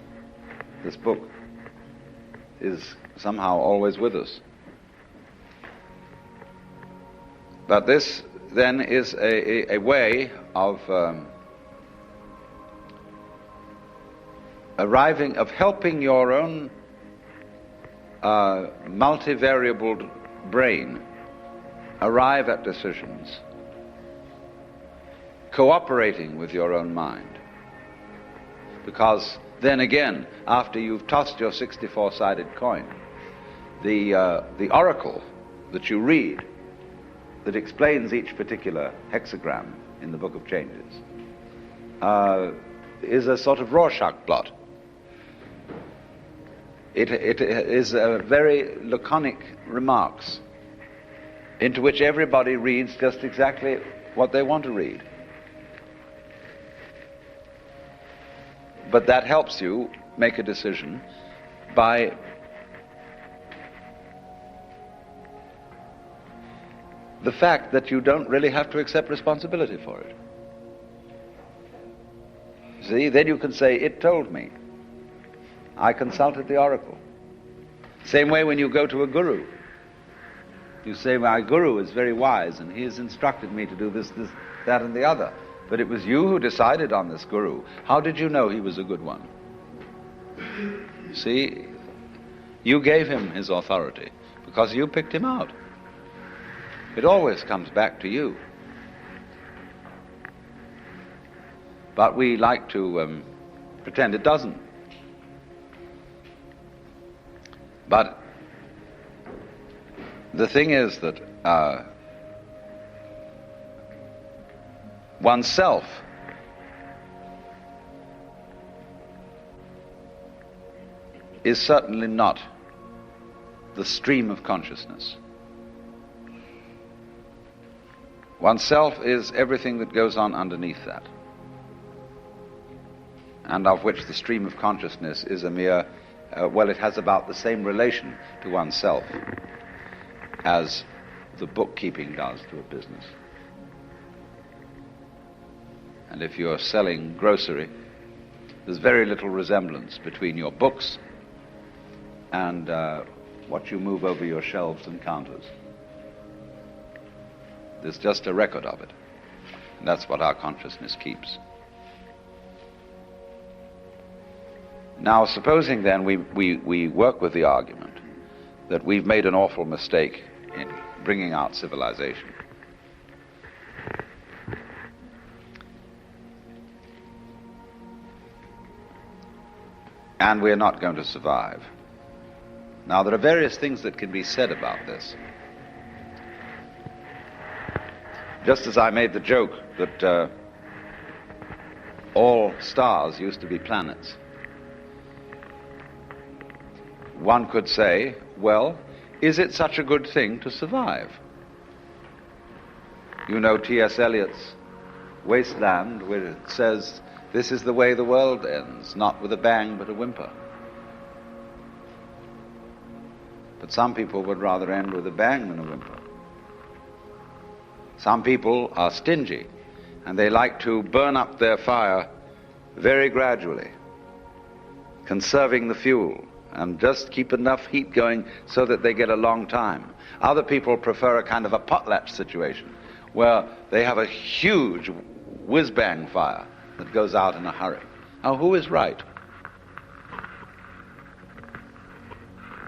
this book is somehow always with us. But this then is a way of helping your own multivariable brain arrive at decisions, cooperating with your own mind. Because then again, after you've tossed your 64-sided coin, the oracle that you read, that explains each particular hexagram in the Book of Changes, is a sort of Rorschach blot. It is very laconic remarks into which everybody reads just exactly what they want to read. But that helps you make a decision by the fact that you don't really have to accept responsibility for it. See, then you can say, it told me. I consulted the oracle. Same way when you go to a guru. You say, my guru is very wise and he has instructed me to do this, that and the other. But it was you who decided on this guru. How did you know he was a good one? See, you gave him his authority because you picked him out. It always comes back to you. But we like to pretend it doesn't. But the thing is that oneself is certainly not the stream of consciousness. Oneself is everything that goes on underneath that, and of which the stream of consciousness is a mere, it has about the same relation to oneself as the bookkeeping does to a business. And if you're selling grocery, there's very little resemblance between your books and what you move over your shelves and counters. There's just a record of it. And that's what our consciousness keeps. Now, supposing then we work with the argument that we've made an awful mistake in bringing out civilization. And we're not going to survive. Now, there are various things that can be said about this. Just as I made the joke that all stars used to be planets, one could say, well, is it such a good thing to survive? You know T.S. Eliot's Wasteland, where it says, this is the way the world ends, not with a bang but a whimper. But some people would rather end with a bang than a whimper. Some people are stingy, and they like to burn up their fire very gradually, conserving the fuel, and just keep enough heat going so that they get a long time. Other people prefer a kind of a potlatch situation, where they have a huge whiz-bang fire that goes out in a hurry. Now, who is right?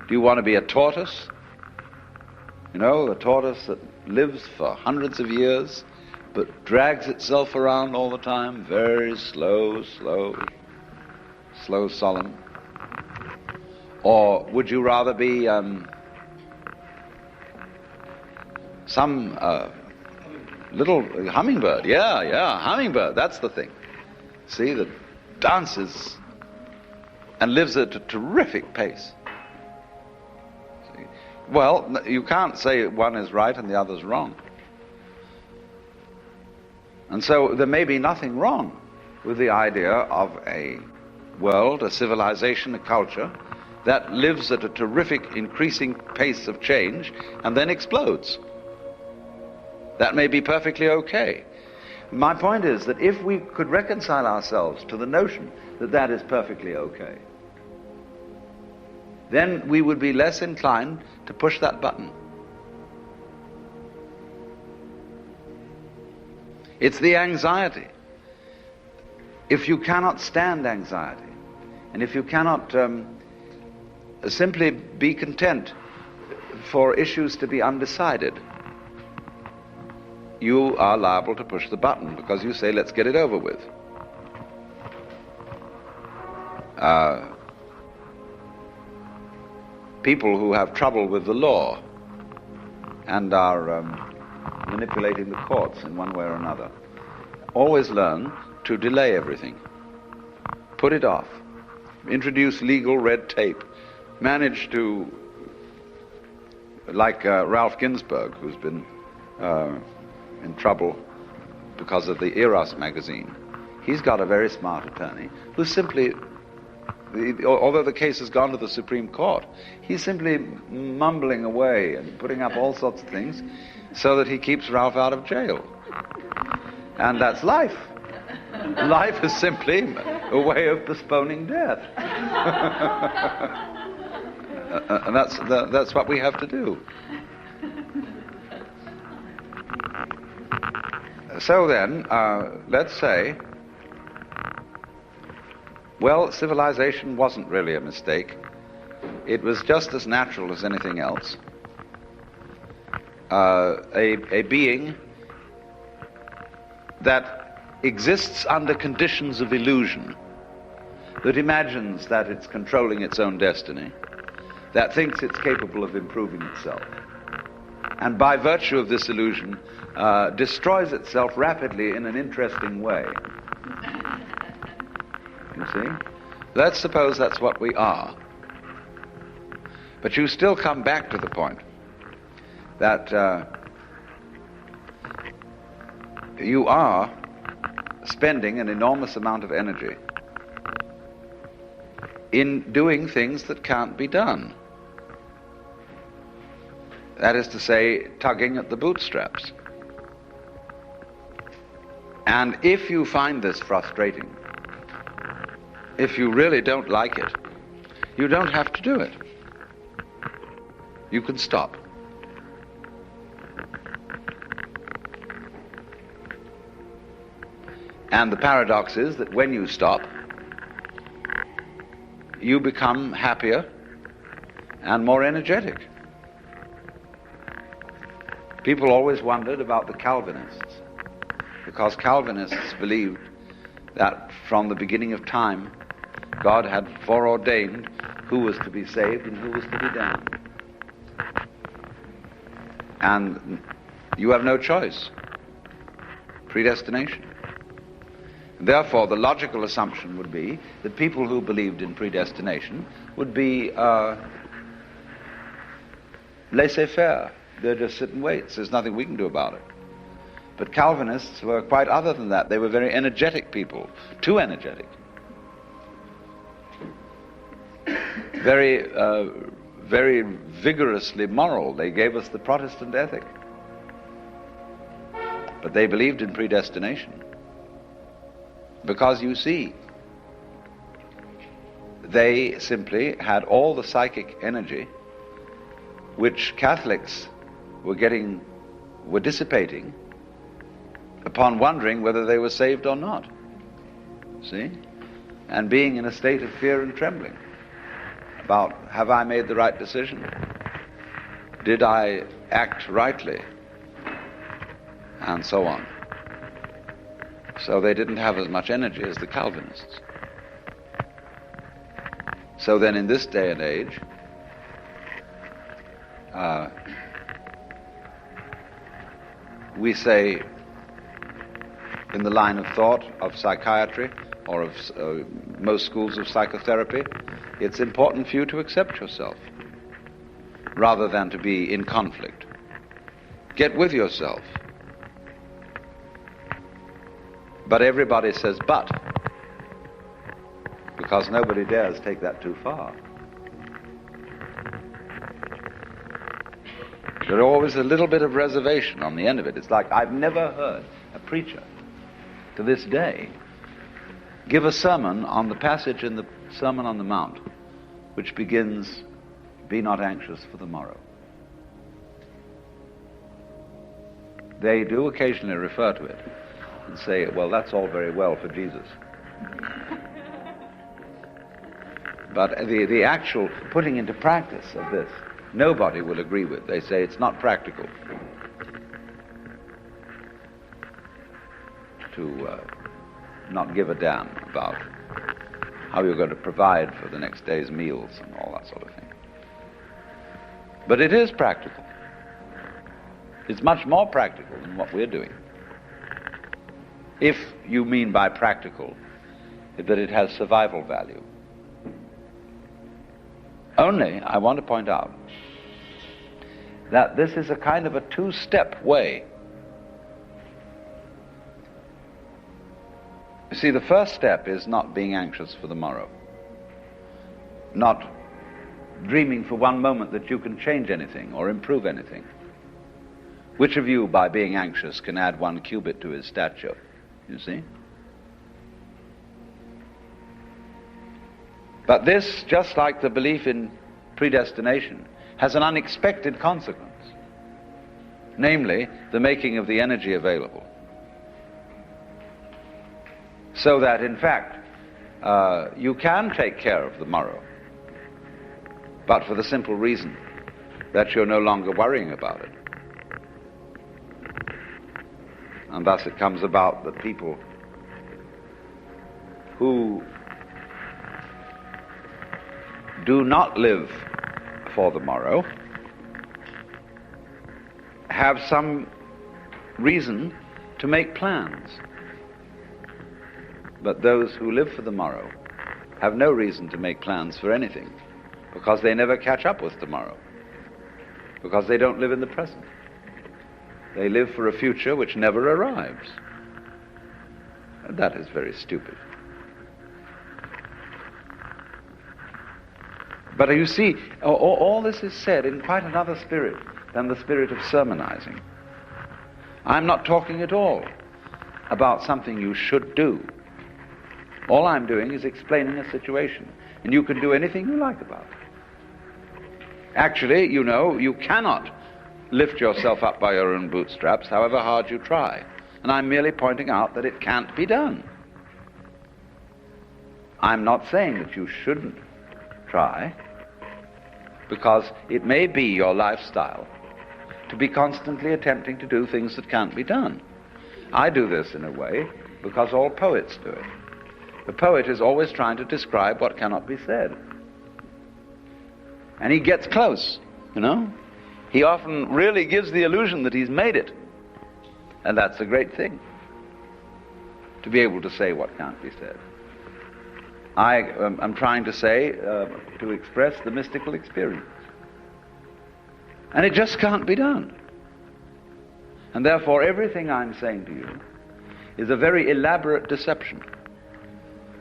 Do you want to be a tortoise? You know, a tortoise that lives for hundreds of years, but drags itself around all the time, very slow, solemn. Or would you rather be some little hummingbird? Yeah, hummingbird, that's the thing. See, that dances and lives at a terrific pace. See? Well, you can't say one is right and the other's wrong. And so there may be nothing wrong with the idea of a world, a civilization, a culture that lives at a terrific increasing pace of change and then explodes. That may be perfectly okay. My point is that if we could reconcile ourselves to the notion that that is perfectly okay, then we would be less inclined to push that button. It's the anxiety. If you cannot stand anxiety, and if you cannot simply be content for issues to be undecided, you are liable to push the button because you say, let's get it over with. People who have trouble with the law and are manipulating the courts in one way or another always learn to delay everything, put it off, introduce legal red tape, manage to, like Ralph Ginsburg, who's been in trouble because of the Eros magazine. He's got a very smart attorney who simply, although the case has gone to the Supreme Court, he's simply mumbling away and putting up all sorts of things so that he keeps Ralph out of jail. And that's life. Life is simply a way of postponing death. And that's what we have to do. So then, let's say, well, civilization wasn't really a mistake. It was just as natural as anything else. A being that exists under conditions of illusion, that imagines that it's controlling its own destiny, that thinks it's capable of improving itself, and by virtue of this illusion destroys itself rapidly in an interesting way. You see? Let's suppose that's what we are. But you still come back to the point that you are spending an enormous amount of energy in doing things that can't be done. That is to say, tugging at the bootstraps. And if you find this frustrating, if you really don't like it, you don't have to do it. You can stop. And the paradox is that when you stop, you become happier and more energetic. People always wondered about the Calvinists, because Calvinists believed that from the beginning of time, God had foreordained who was to be saved and who was to be damned. And you have no choice. Predestination. Therefore, the logical assumption would be that people who believed in predestination would be laissez-faire. They'll just sit and wait. There's nothing we can do about it. But Calvinists were quite other than that. They were very energetic people, too energetic. Very, very vigorously moral. They gave us the Protestant ethic. But they believed in predestination. Because, you see, they simply had all the psychic energy which Catholics were dissipating upon wondering whether they were saved or not. See? And being in a state of fear and trembling about, have I made the right decision? Did I act rightly? And so on. So they didn't have as much energy as the Calvinists. So then in this day and age, we say, in the line of thought of psychiatry or of most schools of psychotherapy, it's important for you to accept yourself rather than to be in conflict. Get with yourself. But everybody says but, because nobody dares take that too far. There's always a little bit of reservation on the end of it. It's like, I've never heard a preacher to this day give a sermon on the passage in the Sermon on the Mount which begins, "Be not anxious for the morrow." They do occasionally refer to it and say, well, that's all very well for Jesus. But the actual putting into practice of this, nobody will agree with. They say it's not practical to not give a damn about how you're going to provide for the next day's meals and all that sort of thing. But it is practical. It's much more practical than what we're doing. If you mean by practical that it has survival value. Only, I want to point out that this is a kind of a two-step way. You see, the first step is not being anxious for the morrow. Not dreaming for one moment that you can change anything or improve anything. Which of you, by being anxious, can add 1 cubit to his stature? You see? But this, just like the belief in predestination, has an unexpected consequence. Namely, the making of the energy available. So that, in fact, you can take care of the morrow, but for the simple reason that you're no longer worrying about it. And thus it comes about that people who do not live for the morrow have some reason to make plans. But those who live for the morrow have no reason to make plans for anything, because they never catch up with tomorrow, because they don't live in the present. They live for a future which never arrives. And that is very stupid. But you see, all this is said in quite another spirit than the spirit of sermonizing. I'm not talking at all about something you should do. All I'm doing is explaining a situation, and you can do anything you like about it. Actually, you know, you cannot lift yourself up by your own bootstraps, however hard you try. And I'm merely pointing out that it can't be done. I'm not saying that you shouldn't try, because it may be your lifestyle to be constantly attempting to do things that can't be done. I do this in a way because all poets do it. The poet is always trying to describe what cannot be said. And he gets close, you know. He often really gives the illusion that he's made it. And that's a great thing, to be able to say what can't be said. I'm trying to say, to express the mystical experience. And it just can't be done. And therefore everything I'm saying to you is a very elaborate deception.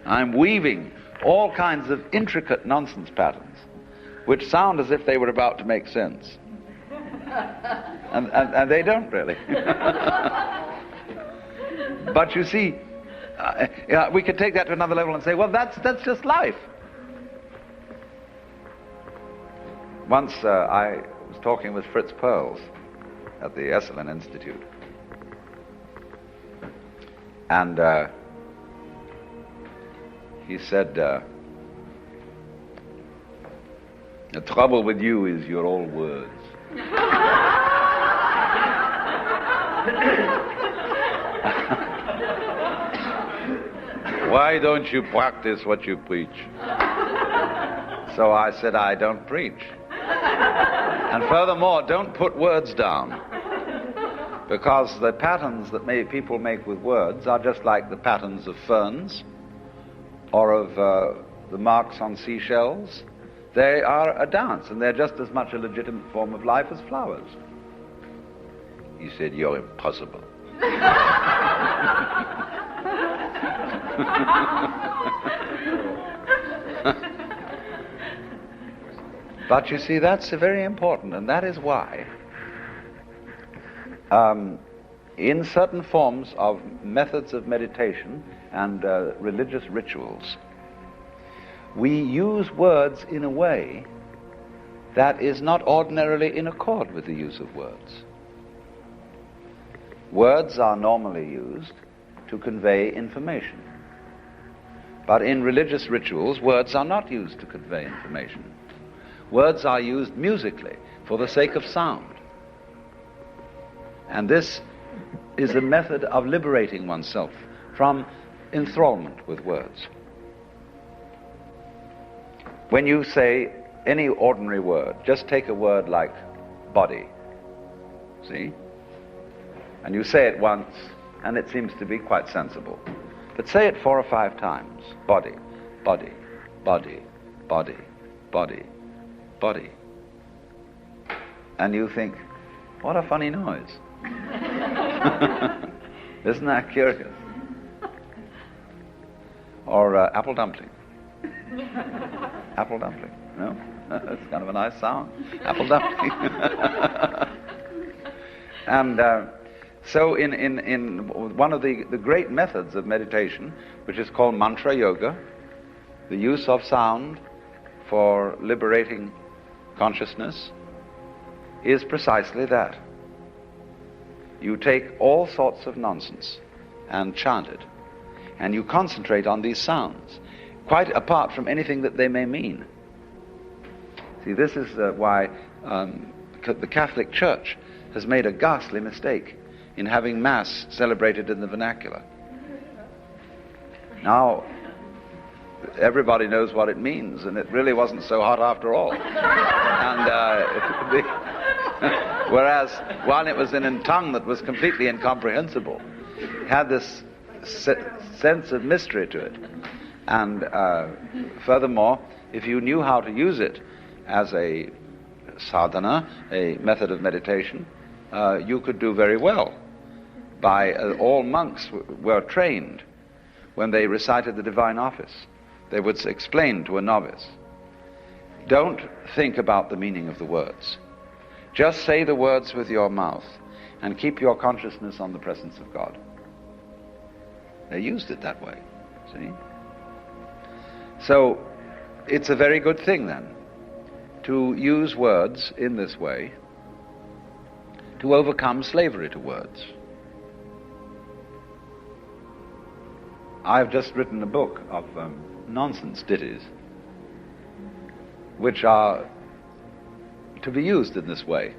I'm weaving all kinds of intricate nonsense patterns which sound as if they were about to make sense. And they don't really. But you see, we could take that to another level and say, well, that's just life. Once I was talking with Fritz Perls at the Esalen Institute, and he said, the trouble with you is you're all words. Why don't you practice what you preach? So I said, I don't preach. And furthermore, don't put words down. Because the patterns that people make with words are just like the patterns of ferns or of the marks on seashells. They are a dance, and they're just as much a legitimate form of life as flowers. He said, you're impossible. But you see, that's very important, and that is why in certain forms of methods of meditation and religious rituals, we use words in a way that is not ordinarily in accord with the use of words. Words are normally used to convey information. But in religious rituals, words are not used to convey information. Words are used musically for the sake of sound. And this is a method of liberating oneself from enthrallment with words. When you say any ordinary word, just take a word like body, see? And you say it once, and it seems to be quite sensible. But say it 4 or 5 times. Body, body, body, body, body, body. And you think, what a funny noise. Isn't that curious? Or apple dumpling. Apple dumpling, no? That's kind of a nice sound. Apple dumpling. And so in one of the great methods of meditation, which is called mantra yoga, the use of sound for liberating consciousness, is precisely that. You take all sorts of nonsense and chant it, and you concentrate on these sounds, quite apart from anything that they may mean. See, this is why the Catholic Church has made a ghastly mistake in having Mass celebrated in the vernacular. Now, everybody knows what it means, and it really wasn't so hot after all. And whereas, while it was in a tongue that was completely incomprehensible, it had this sense of mystery to it. And furthermore, if you knew how to use it as a sadhana, a method of meditation, you could do very well. All monks were trained when they recited the divine office. They would explain to a novice, don't think about the meaning of the words. Just say the words with your mouth and keep your consciousness on the presence of God. They used it that way, see? So it's a very good thing then to use words in this way to overcome slavery to words. I've just written a book of nonsense ditties, which are to be used in this way,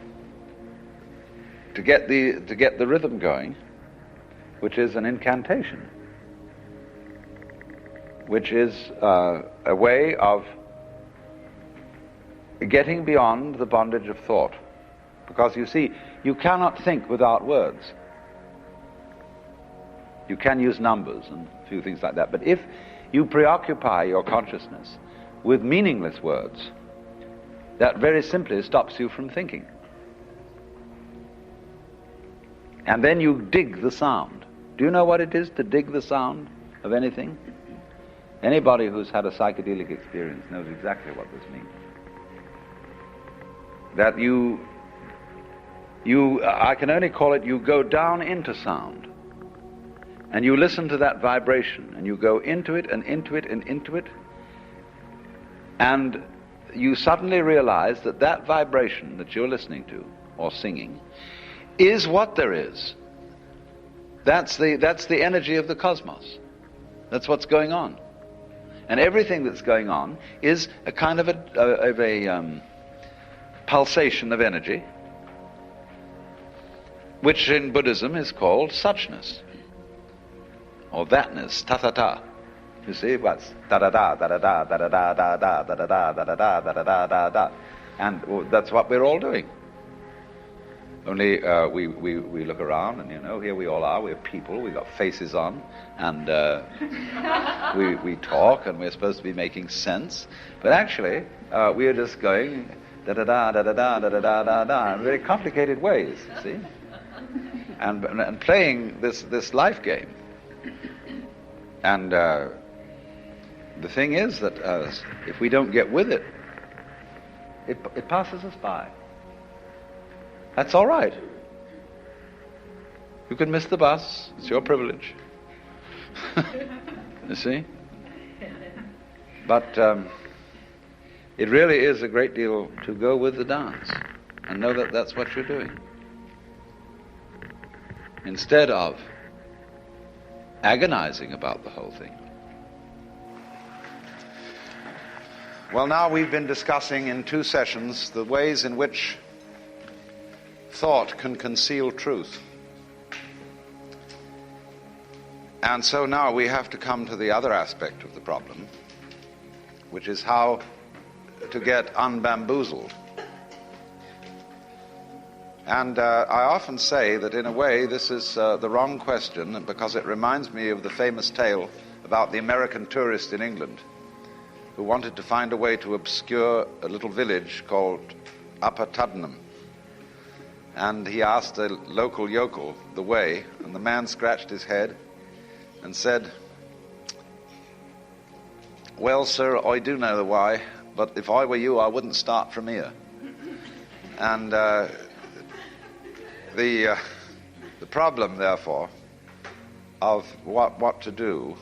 to get the rhythm going, which is an incantation, which is a way of getting beyond the bondage of thought. Because you see, you cannot think without words. You can use numbers and a few things like that, but if you preoccupy your consciousness with meaningless words, that very simply stops you from thinking. And then you dig the sound. Do you know what it is to dig the sound of anything? Anybody who's had a psychedelic experience knows exactly what this means. That I can only call it, you go down into sound, and you listen to that vibration, and you go into it and into it and into it, and you suddenly realize that that vibration that you're listening to or singing is what there is. That's the energy of the cosmos. That's what's going on. And everything that's going on is a kind of a pulsation of energy, which in Buddhism is called suchness, or thatness, ta-ta-ta. You see, what's da-da-da, da-da-da, da-da-da, da-da-da, da-da-da, da-da-da, da-da-da, da-da. And that's what we're all doing. Only we look around and, here we all are, we're people, we've got faces on, and we talk, and we're supposed to be making sense. But actually, we are just going da-da-da, da-da-da, da-da-da, da-da, in very complicated ways, you see? And playing this life game. And the thing is that if we don't get with it, it passes us by. That's all right. You can miss the bus. It's your privilege. You see? But it really is a great deal to go with the dance and know that that's what you're doing, instead of agonizing about the whole thing. Well, now we've been discussing in 2 sessions the ways in which thought can conceal truth. And so now we have to come to the other aspect of the problem, which is how to get unbamboozled. And I often say that in a way this is the wrong question, because it reminds me of the famous tale about the American tourist in England who wanted to find a way to obscure a little village called Upper Tuddenham. And he asked a local yokel the way, and the man scratched his head and said, "Well, sir, I do know the why, but if I were you, I wouldn't start from here." And the problem, therefore, of what to do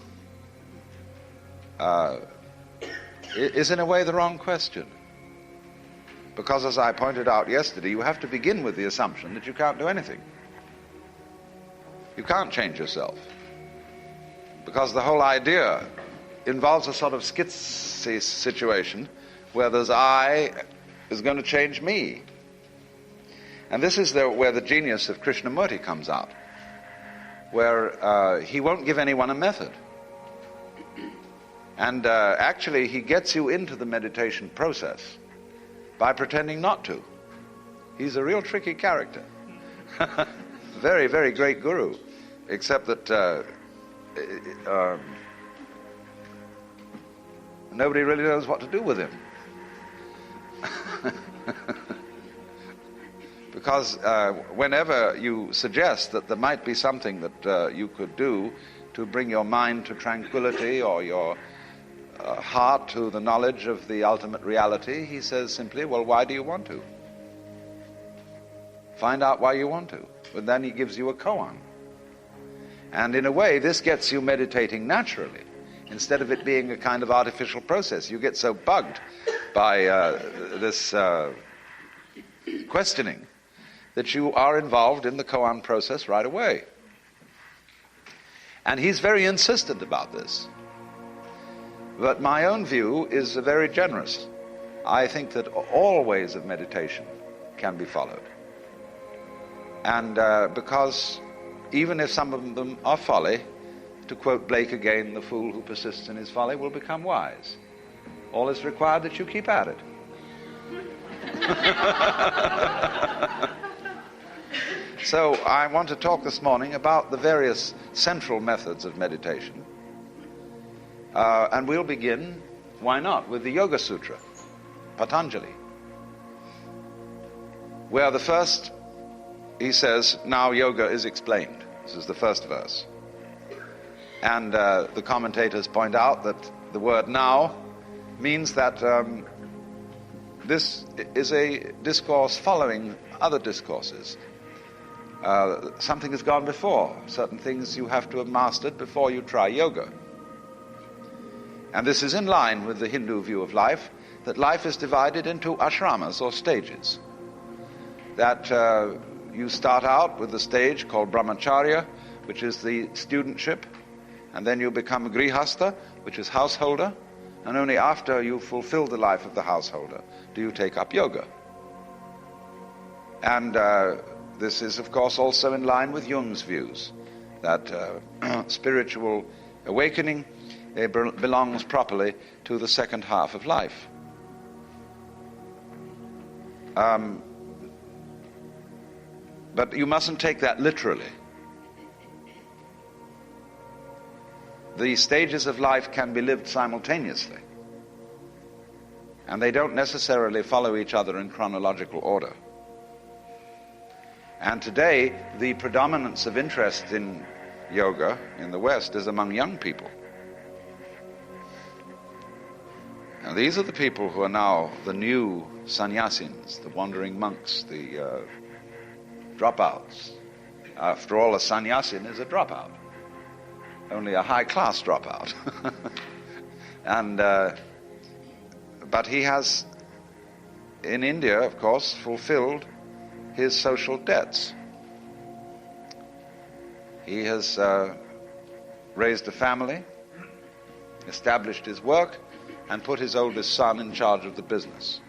is in a way the wrong question. Because, as I pointed out yesterday, you have to begin with the assumption that you can't do anything. You can't change yourself. Because the whole idea involves a sort of schizophrenic situation where there's I is going to change me. And this is where the genius of Krishnamurti comes out, where he won't give anyone a method. And actually, he gets you into the meditation process by pretending not to. He's a real tricky character. Very, very great guru, except that nobody really knows what to do with him. Because whenever you suggest that there might be something that you could do to bring your mind to tranquility, or your heart to the knowledge of the ultimate reality, he says simply, "Well, why do you want to? Find out why you want to." But then he gives you a koan. And in a way, this gets you meditating naturally, instead of it being a kind of artificial process. You get so bugged by this questioning that you are involved in the koan process right away. And he's very insistent about this. But my own view is very generous. I think that all ways of meditation can be followed. And because even if some of them are folly, to quote Blake again, the fool who persists in his folly will become wise. All is required that you keep at it. So I want to talk this morning about the various central methods of meditation. And we'll begin, why not, with the Yoga Sutra, Patanjali, where the first, he says, now yoga is explained. This is the first verse. And the commentators point out that the word now means that this is a discourse following other discourses. Something has gone before. Certain things you have to have mastered before you try yoga. And this is in line with the Hindu view of life, that life is divided into ashramas, or stages. That you start out with the stage called brahmacharya, which is the studentship, and then you become a grihastha, which is householder, and only after you fulfill the life of the householder do you take up yoga. And this is, of course, also in line with Jung's views, that spiritual awakening belongs properly to the second half of life. But you mustn't take that literally. The stages of life can be lived simultaneously, and they don't necessarily follow each other in chronological order. And today, the predominance of interest in yoga in the West is among young people. And these are the people who are now the new sannyasins, the wandering monks, the dropouts. After all, a sannyasin is a dropout. Only a high-class dropout. And but he has, in India, of course, fulfilled his social debts. He has raised a family, established his work, and put his oldest son in charge of the business.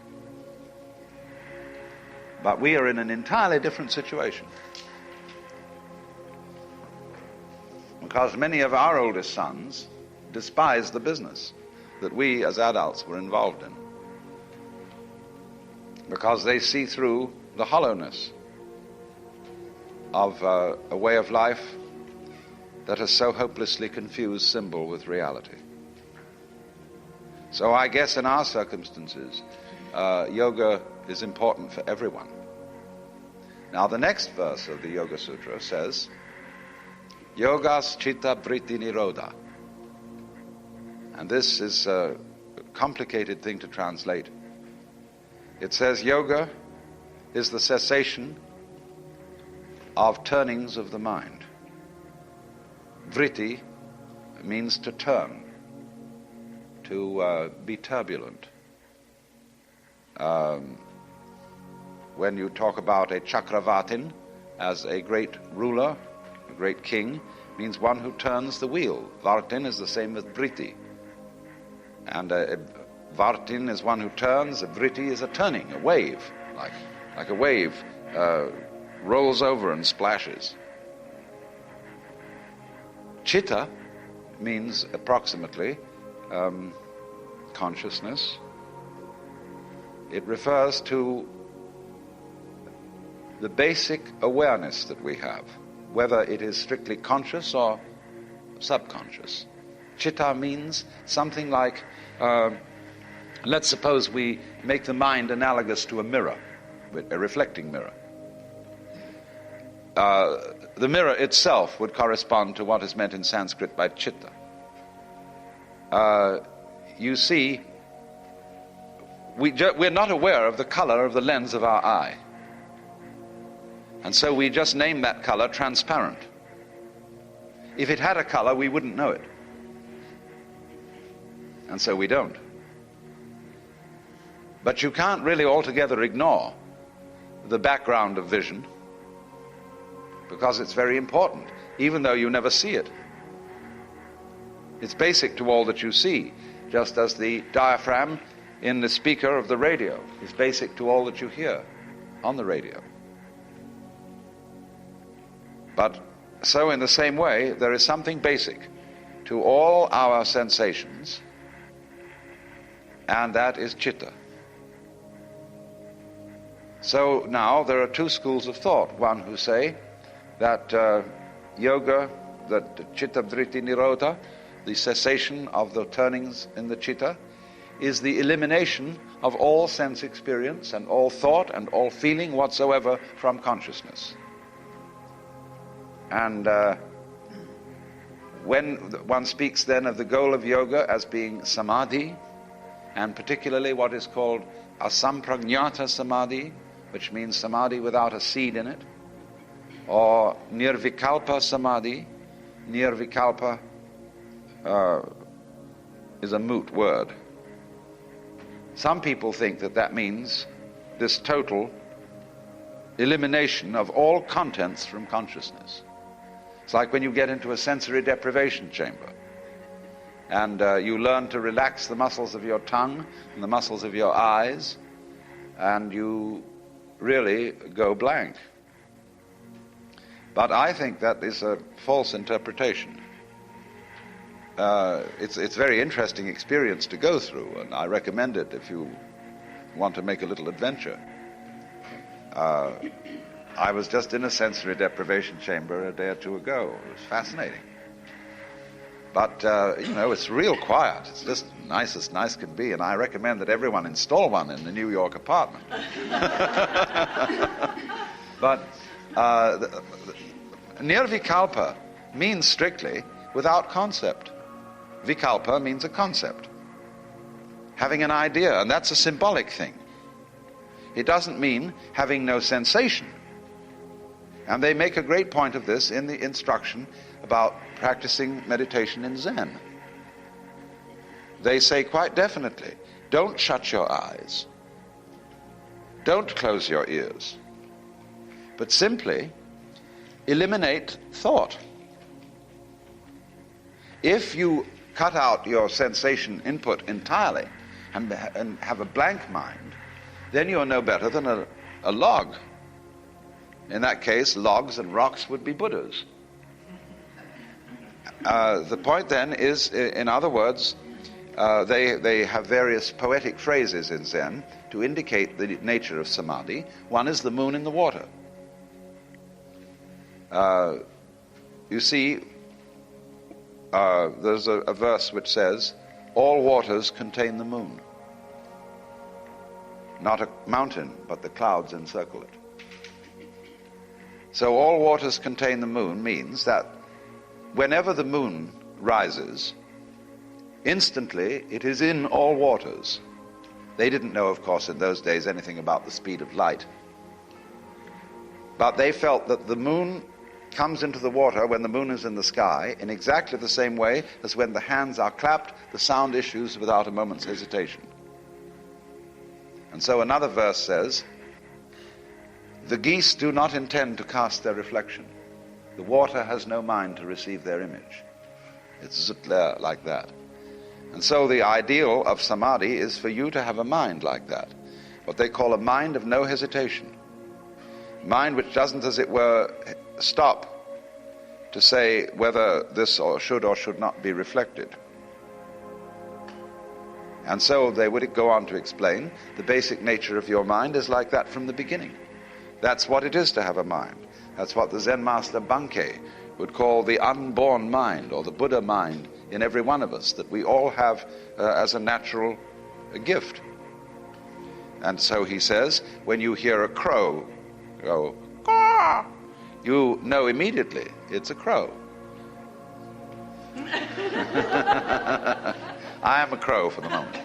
But we are in an entirely different situation, because many of our oldest sons despise the business that we as adults were involved in, because they see through the hollowness of a way of life that has so hopelessly confused symbol with reality. So I guess in our circumstances, yoga is important for everyone. Now the next verse of the Yoga Sutra says, Yogas Chitta Vritti Nirodha. And this is a complicated thing to translate. It says yoga is the cessation of turnings of the mind. Vritti means to turn, to be turbulent. When you talk about a chakravartin as a great ruler, a great king, means one who turns the wheel. Vartin is the same as vritti. And a vartin is one who turns, a vritti is a turning, a wave, like a wave rolls over and splashes. Chitta means approximately consciousness. It refers to the basic awareness that we have, whether it is strictly conscious or subconscious. Chitta means something like, let's suppose we make the mind analogous to a mirror, a reflecting mirror. The mirror itself would correspond to what is meant in Sanskrit by chitta. You see, we're not aware of the color of the lens of our eye. And so we just name that color transparent. If it had a color, we wouldn't know it. And so we don't. But you can't really altogether ignore the background of vision, because it's very important, even though you never see it. It's basic to all that you see, just as the diaphragm in the speaker of the radio is basic to all that you hear on the radio. But so in the same way, there is something basic to all our sensations, and that is chitta. So now there are two schools of thought. One who say that yoga, that chitta vritti nirodha, the cessation of the turnings in the chitta, is the elimination of all sense experience and all thought and all feeling whatsoever from consciousness. And when one speaks then of the goal of yoga as being samadhi, and particularly what is called asampragnata samadhi, which means samadhi without a seed in it, or nirvikalpa samadhi. Nirvikalpa is a moot word. Some people think that that means this total elimination of all contents from consciousness. It's like when you get into a sensory deprivation chamber and you learn to relax the muscles of your tongue and the muscles of your eyes, and you really go blank. But I think that is a false interpretation. It's a very interesting experience to go through, and I recommend it if you want to make a little adventure. I was just in a sensory deprivation chamber a day or two ago. It was fascinating. But, it's real quiet. It's just nice as nice can be, and I recommend that everyone install one in the New York apartment. But nirvikalpa means strictly without concept. Vikalpa means a concept, having an idea, and that's a symbolic thing. It doesn't mean having no sensation. And they make a great point of this in the instruction about practicing meditation in Zen. They say quite definitely, don't shut your eyes, don't close your ears, but simply eliminate thought. If you cut out your sensation input entirely and have a blank mind, then you're no better than a log. In that case, logs and rocks would be Buddhas. The point then is, in other words, they have various poetic phrases in Zen to indicate the nature of samadhi. One is the moon in the water. You see, there's a verse which says, all waters contain the moon. Not a mountain, but the clouds encircle it. So all waters contain the moon means that whenever the moon rises, instantly it is in all waters. They didn't know, of course, in those days anything about the speed of light. But they felt that the moon comes into the water when the moon is in the sky in exactly the same way as when the hands are clapped, the sound issues without a moment's hesitation. And so another verse says, the geese do not intend to cast their reflection. The water has no mind to receive their image. It's there like that. And so the ideal of samadhi is for you to have a mind like that. What they call a mind of no hesitation. Mind which doesn't, as it were, stop to say whether this should not be reflected. And so they would go on to explain the basic nature of your mind is like that from the beginning. That's what it is to have a mind. That's what the Zen master Bankei would call the unborn mind, or the Buddha mind in every one of us, that we all have as a natural gift. And so he says, when you hear a crow go, caw, you know immediately it's a crow. I am a crow for the moment.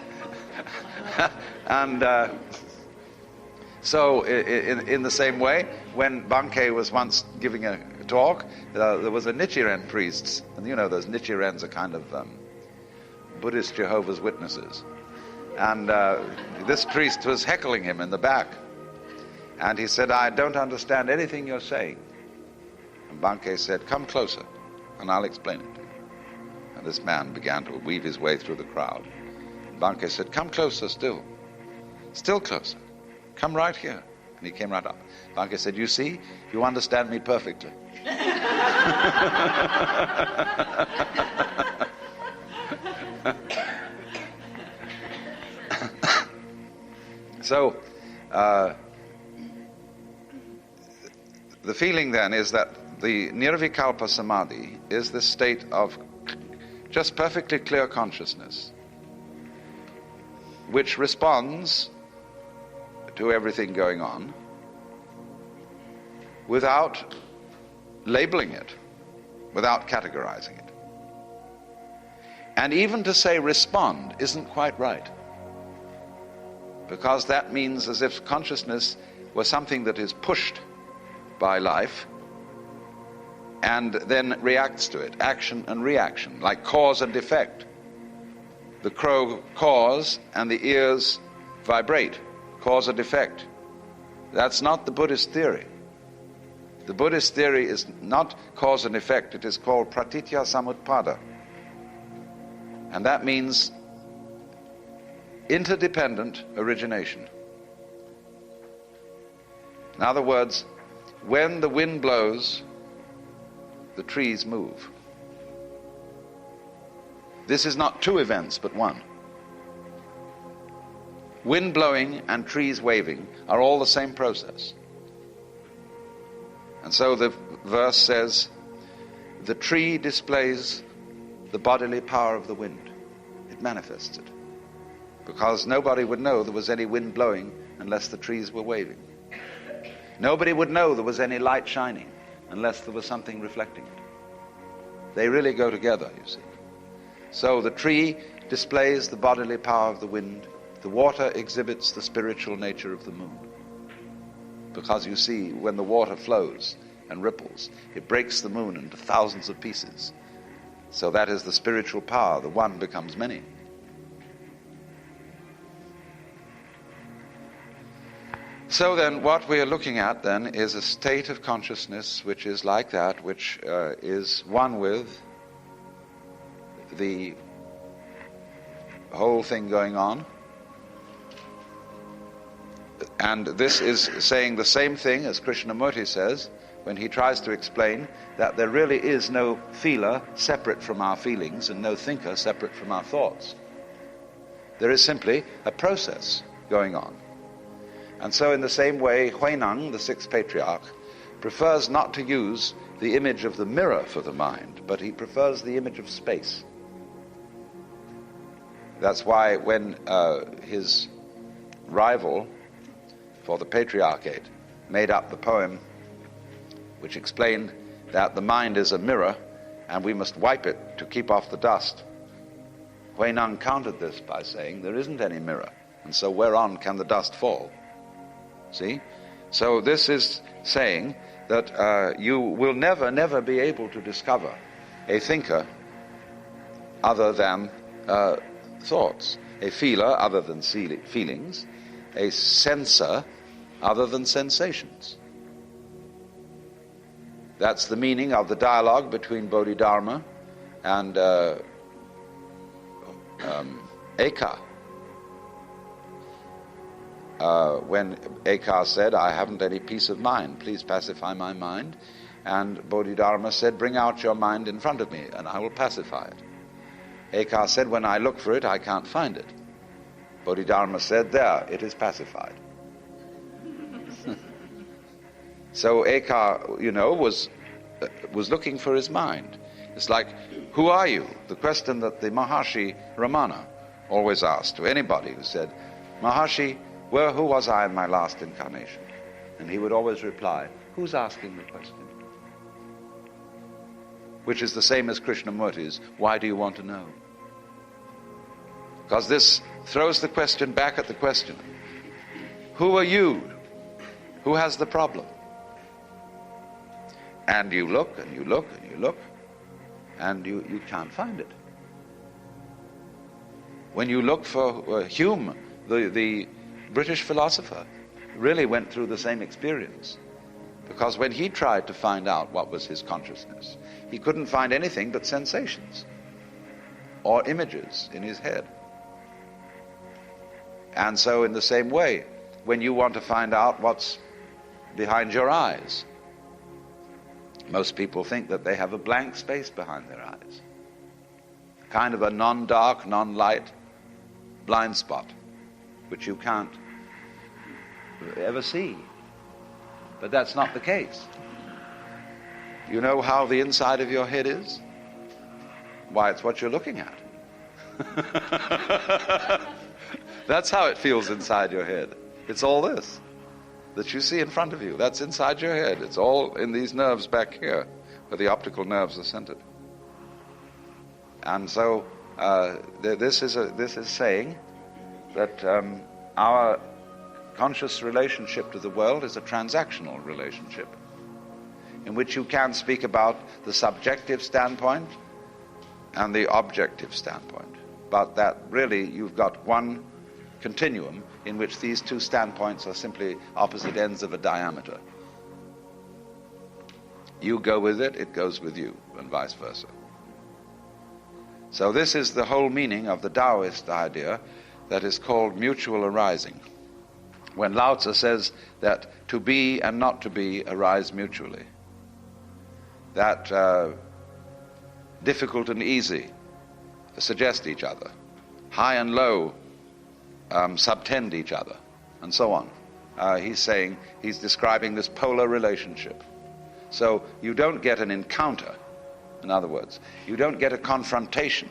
And so in the same way, when Bankei was once giving a talk, there was a Nichiren priest, and you know those Nichirens are kind of Buddhist Jehovah's Witnesses. And this priest was heckling him in the back. And he said, I don't understand anything you're saying. And Bankei said, come closer, and I'll explain it to you. And this man began to weave his way through the crowd. Bhante said, come closer still. Still closer. Come right here. And he came right up. Bhante said, you see, you understand me perfectly. So, the feeling then is that the nirvikalpa samadhi is this state of just perfectly clear consciousness, which responds to everything going on without labeling it, without categorizing it. And even to say respond isn't quite right, because that means as if consciousness was something that is pushed by life and then reacts to it, action and reaction, like cause and effect. The crow caws and the ears vibrate, cause and effect. That's not the Buddhist theory. The Buddhist theory is not cause and effect, it is called pratitya samutpada. And that means interdependent origination. In other words, when the wind blows, the trees move. This is not two events, but one. Wind blowing and trees waving are all the same process. And so the verse says, the tree displays the bodily power of the wind. It manifests it. Because nobody would know there was any wind blowing unless the trees were waving. Nobody would know there was any light shining unless there was something reflecting it. They really go together, you see. So the tree displays the bodily power of the wind. The water exhibits the spiritual nature of the moon. Because you see, when the water flows and ripples, it breaks the moon into thousands of pieces. So that is the spiritual power. The one becomes many. So then what we are looking at then is a state of consciousness which is like that, which is one with the whole thing going on. And this is saying the same thing as Krishnamurti says when he tries to explain that there really is no feeler separate from our feelings and no thinker separate from our thoughts. There is simply a process going on. And so in the same way, Huineng, the sixth patriarch, prefers not to use the image of the mirror for the mind, but he prefers the image of space. That's why when his rival for the patriarchate made up the poem which explained that the mind is a mirror and we must wipe it to keep off the dust, Huineng countered this by saying there isn't any mirror, and so whereon can the dust fall? See? So this is saying that you will never be able to discover a thinker other than thoughts, a feeler other than feelings, a sensor other than sensations. That's the meaning of the dialogue between Bodhidharma and Eka. When Eka said, I haven't any peace of mind, please pacify my mind. And Bodhidharma said, bring out your mind in front of me and I will pacify it. Eka said, when I look for it, I can't find it. Bodhidharma said, there, it is pacified. So Eka, was looking for his mind. It's like, who are you? The question that the Maharshi Ramana always asked to anybody who said, Maharshi, who was I in my last incarnation? And he would always reply, who's asking the question? Which is the same as Krishnamurti's, why do you want to know? Because this throws the question back at the questioner. Who are you? Who has the problem? And you look, and you look, and you look, and you can't find it. When you look for Hume, the British philosopher, really went through the same experience. Because when he tried to find out what was his consciousness, he couldn't find anything but sensations or images in his head. And so in the same way, when you want to find out what's behind your eyes, most people think that they have a blank space behind their eyes, kind of a non-dark, non-light blind spot, which you can't ever see. But that's not the case. You know how the inside of your head is? Why, it's what you're looking at. That's how it feels inside your head. It's all this that you see in front of you. That's inside your head. It's all in these nerves back here, where the optical nerves are centered. And so this is saying that our conscious relationship to the world is a transactional relationship, in which you can speak about the subjective standpoint and the objective standpoint, but that really you've got one continuum in which these two standpoints are simply opposite ends of a diameter. You go with it, it goes with you, and vice versa. So this is the whole meaning of the Taoist idea that is called mutual arising. When Lao Tzu says that to be and not to be arise mutually, that difficult and easy suggest each other, high and low subtend each other, and so on. He's describing this polar relationship. So you don't get an encounter, in other words. You don't get a confrontation.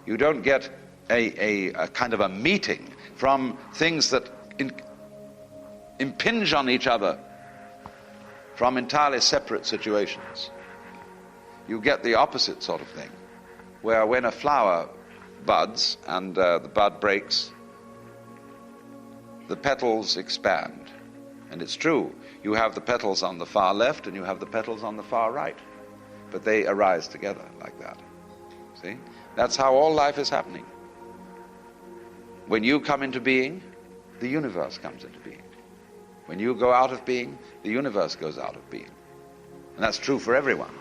You don't get a kind of a meeting from things that impinge on each other from entirely separate situations. You get the opposite sort of thing, where when a flower buds and the bud breaks, the petals expand. And it's true, you have the petals on the far left and you have the petals on the far right, but they arise together like that. See? That's how all life is happening. When you come into being, the universe comes into being. When you go out of being, the universe goes out of being. And that's true for everyone.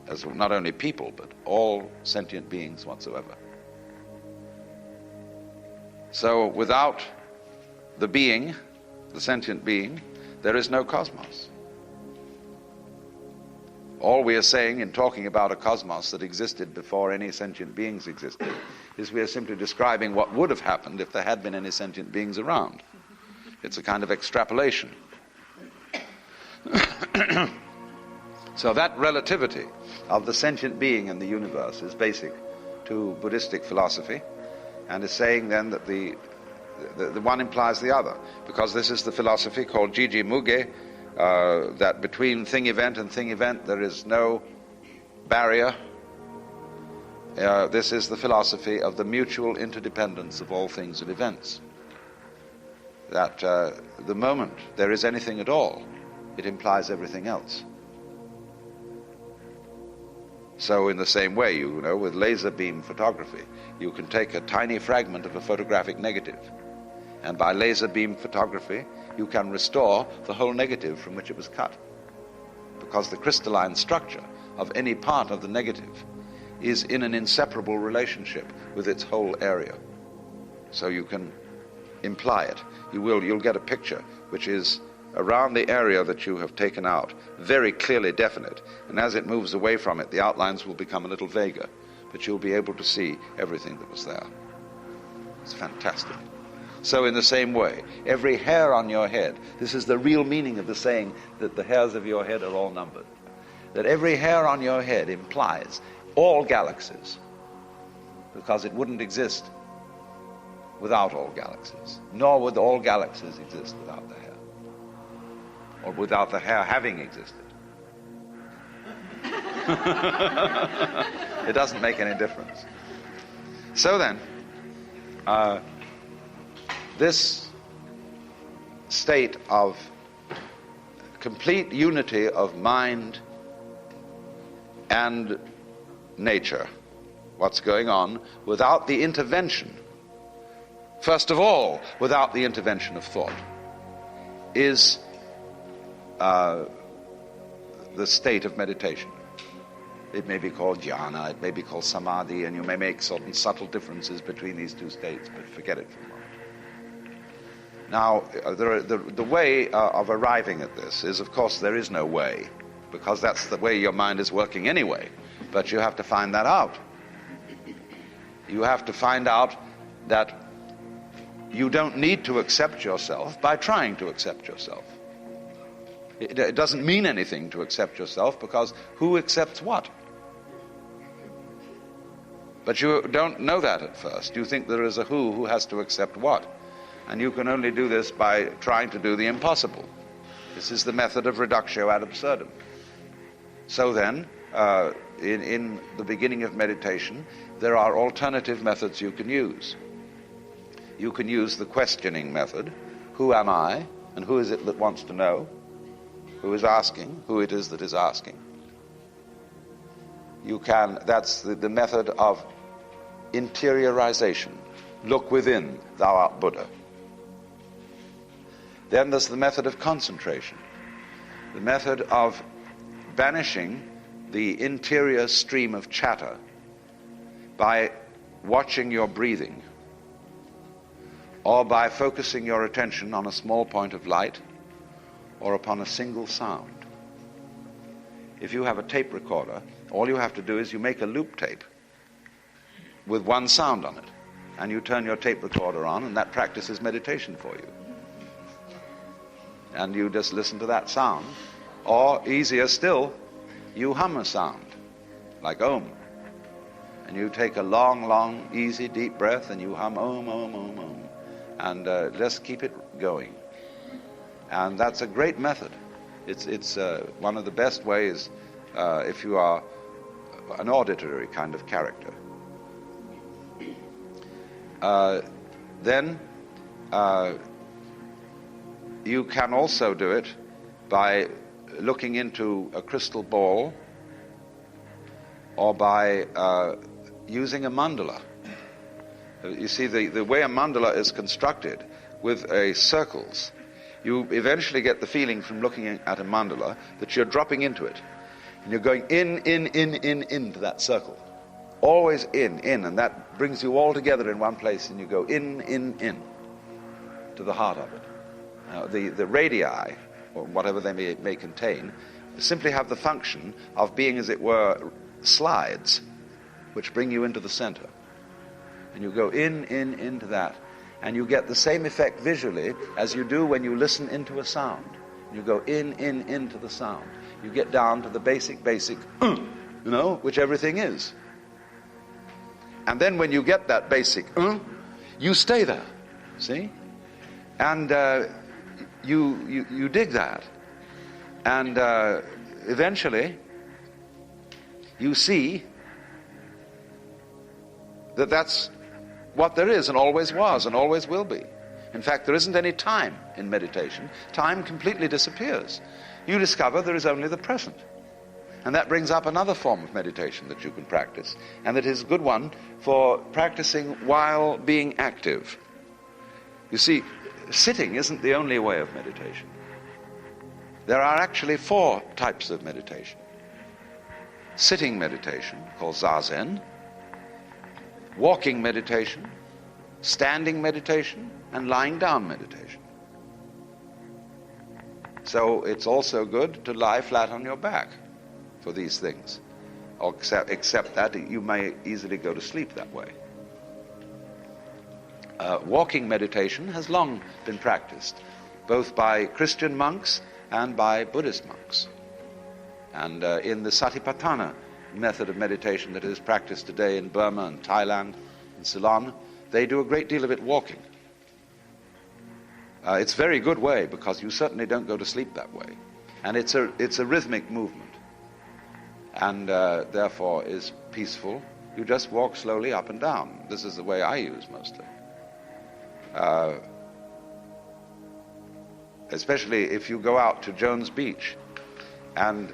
As not only people, but all sentient beings whatsoever. So without the being, the sentient being, there is no cosmos. All we are saying in talking about a cosmos that existed before any sentient beings existed is we are simply describing what would have happened if there had been any sentient beings around. It's a kind of extrapolation. So that relativity of the sentient being in the universe is basic to Buddhistic philosophy, and is saying then that the one implies the other, because this is the philosophy called Jiji Muge, that between thing event and thing event there is no barrier. This is the philosophy of the mutual interdependence of all things and events. That the moment there is anything at all, it implies everything else. So in the same way, you know, with laser beam photography, you can take a tiny fragment of a photographic negative, and by laser beam photography, you can restore the whole negative from which it was cut, because the crystalline structure of any part of the negative is in an inseparable relationship with its whole area. So you can imply it. You'll get a picture which is around the area that you have taken out, very clearly definite, and as it moves away from it, the outlines will become a little vaguer, but you'll be able to see everything that was there. It's fantastic. So in the same way, every hair on your head, this is the real meaning of the saying that the hairs of your head are all numbered, that every hair on your head implies all galaxies, because it wouldn't exist without all galaxies, nor would all galaxies exist without the hair, or without the hair having existed. It doesn't make any difference. So then, this state of complete unity of mind and nature, what's going on, without the intervention, first of all, without the intervention of thought, is the state of meditation. It may be called jhana, it may be called samadhi, and you may make certain subtle differences between these two states, but forget it for a moment. Now, the way of arriving at this is, of course, there is no way, because that's the way your mind is working anyway, but you have to find that out. You have to find out that you don't need to accept yourself by trying to accept yourself. It doesn't mean anything to accept yourself, because who accepts what? But you don't know that at first. You think there is a who has to accept what. And you can only do this by trying to do the impossible. This is the method of reductio ad absurdum. So then, in the beginning of meditation, there are alternative methods you can use. You can use the questioning method. Who am I? And who is it that wants to know? Who is asking? Who it is that is asking? That's the method of interiorization. Look within, thou art Buddha. Then there's the method of concentration. The method of banishing the interior stream of chatter by watching your breathing, or by focusing your attention on a small point of light or upon a single sound. If you have a tape recorder, all you have to do is you make a loop tape with one sound on it, and you turn your tape recorder on, and that practices meditation for you. And you just listen to that sound. Or, easier still, you hum a sound, like Om. And you take a long, easy, deep breath, and you hum Om, Om, Om, Om. And just keep it going. And that's a great method. It's one of the best ways if you are an auditory kind of character. Then you can also do it by looking into a crystal ball, or by using a mandala. You see, the way a mandala is constructed with circles, you eventually get the feeling from looking at a mandala that you're dropping into it. And you're going into that circle. Always in, and that brings you all together in one place, and you go in, to the heart of it. Now, the radii, or whatever they may contain, simply have the function of being, as it were, slides, which bring you into the center. And you go into that, and you get the same effect visually as you do when you listen into a sound. You go into the sound. You get down to the basic, which everything is. And then when you get that basic, you stay there, see? And you dig that. And eventually, you see that that's what there is, and always was, and always will be. In fact, there isn't any time in meditation. Time completely disappears. You discover there is only the present. And that brings up another form of meditation that you can practice, and that is a good one for practicing while being active. You see, sitting isn't the only way of meditation. There are actually 4 types of meditation. Sitting meditation, called zazen, walking meditation, standing meditation, and lying down meditation. So it's also good to lie flat on your back for these things, except that you may easily go to sleep that way. Walking meditation has long been practiced, both by Christian monks and by Buddhist monks. And in the Satipatthana method of meditation that is practiced today in Burma and Thailand and Ceylon, they do a great deal of it walking. It's a very good way, because you certainly don't go to sleep that way. And it's a rhythmic movement, and therefore is peaceful. You just walk slowly up and down. This is the way I use mostly. Especially if you go out to Jones Beach and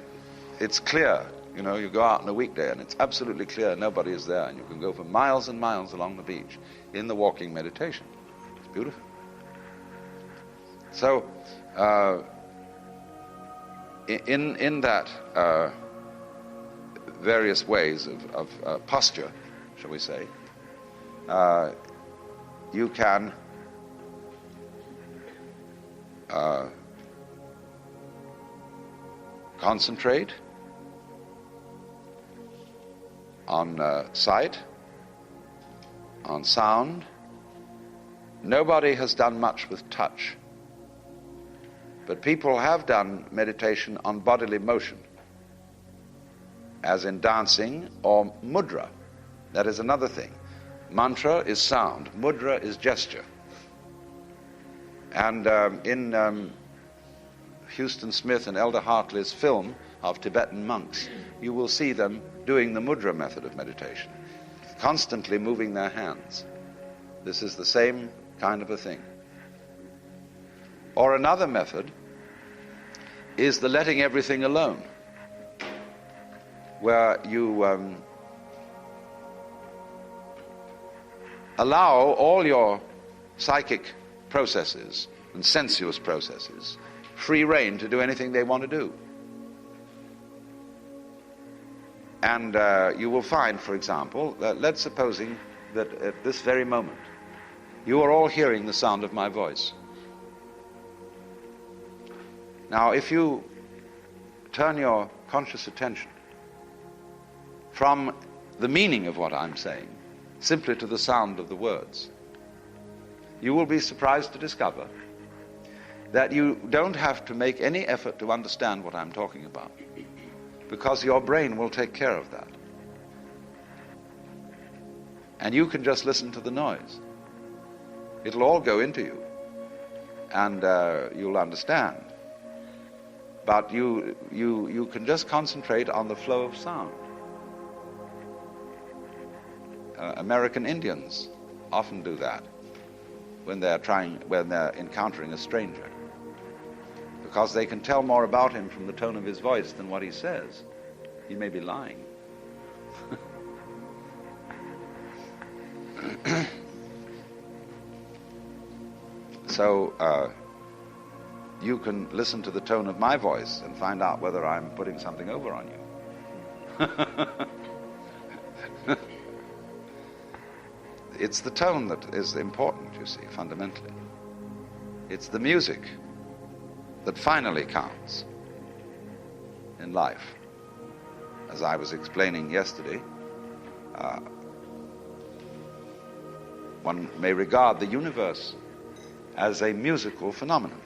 it's clear, you go out on a weekday and it's absolutely clear, nobody is there, and you can go for miles and miles along the beach in the walking meditation. It's beautiful. So in that various ways of posture, shall we say. You can concentrate on sight, on sound. Nobody has done much with touch, but people have done meditation on bodily motion, as in dancing or mudra. That is another thing. Mantra is sound, mudra is gesture. And in Houston Smith and Elder Hartley's film of Tibetan monks, you will see them doing the mudra method of meditation, constantly moving their hands. This is the same kind of a thing. Or another method is the letting everything alone, where you allow all your psychic processes and sensuous processes free rein to do anything they want to do. And you will find, for example, that let's supposing that at this very moment you are all hearing the sound of my voice. Now, if you turn your conscious attention from the meaning of what I'm saying simply to the sound of the words, you will be surprised to discover that you don't have to make any effort to understand what I'm talking about, because your brain will take care of that. And you can just listen to the noise. It'll all go into you, and you'll understand. But you can just concentrate on the flow of sound. American Indians often do that when they're encountering a stranger, because they can tell more about him from the tone of his voice than what he says. He may be lying. So you can listen to the tone of my voice and find out whether I'm putting something over on you. It's the tone that is important, you see, fundamentally. It's the music that finally counts in life. As I was explaining yesterday, one may regard the universe as a musical phenomenon,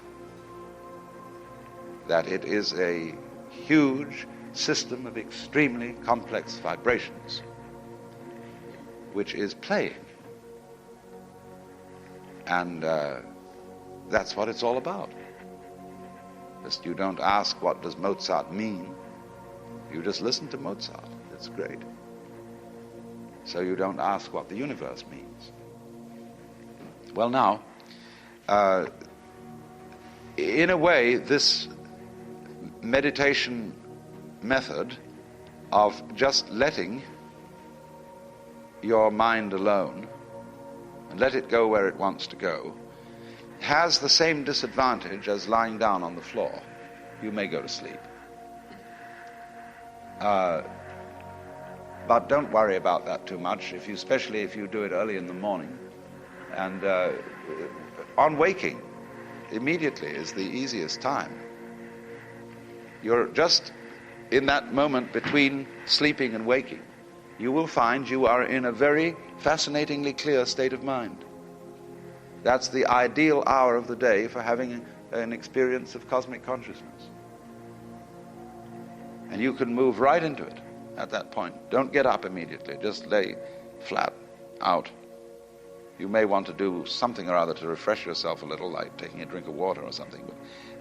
that it is a huge system of extremely complex vibrations which is playing. And that's what it's all about. Just you don't ask, what does Mozart mean? You just listen to Mozart. It's great. So you don't ask what the universe means. Well, now, in a way, this meditation method of just letting your mind alone and let it go where it wants to go has the same disadvantage as lying down on the floor. You may go to sleep. But don't worry about that too much, especially if you do it early in the morning. And on waking, immediately is the easiest time. You're just in that moment between sleeping and waking. You will find you are in a very fascinatingly clear state of mind. That's the ideal hour of the day for having an experience of cosmic consciousness. And you can move right into it at that point. Don't get up immediately. Just lay flat out. You may want to do something or other to refresh yourself a little, like taking a drink of water or something.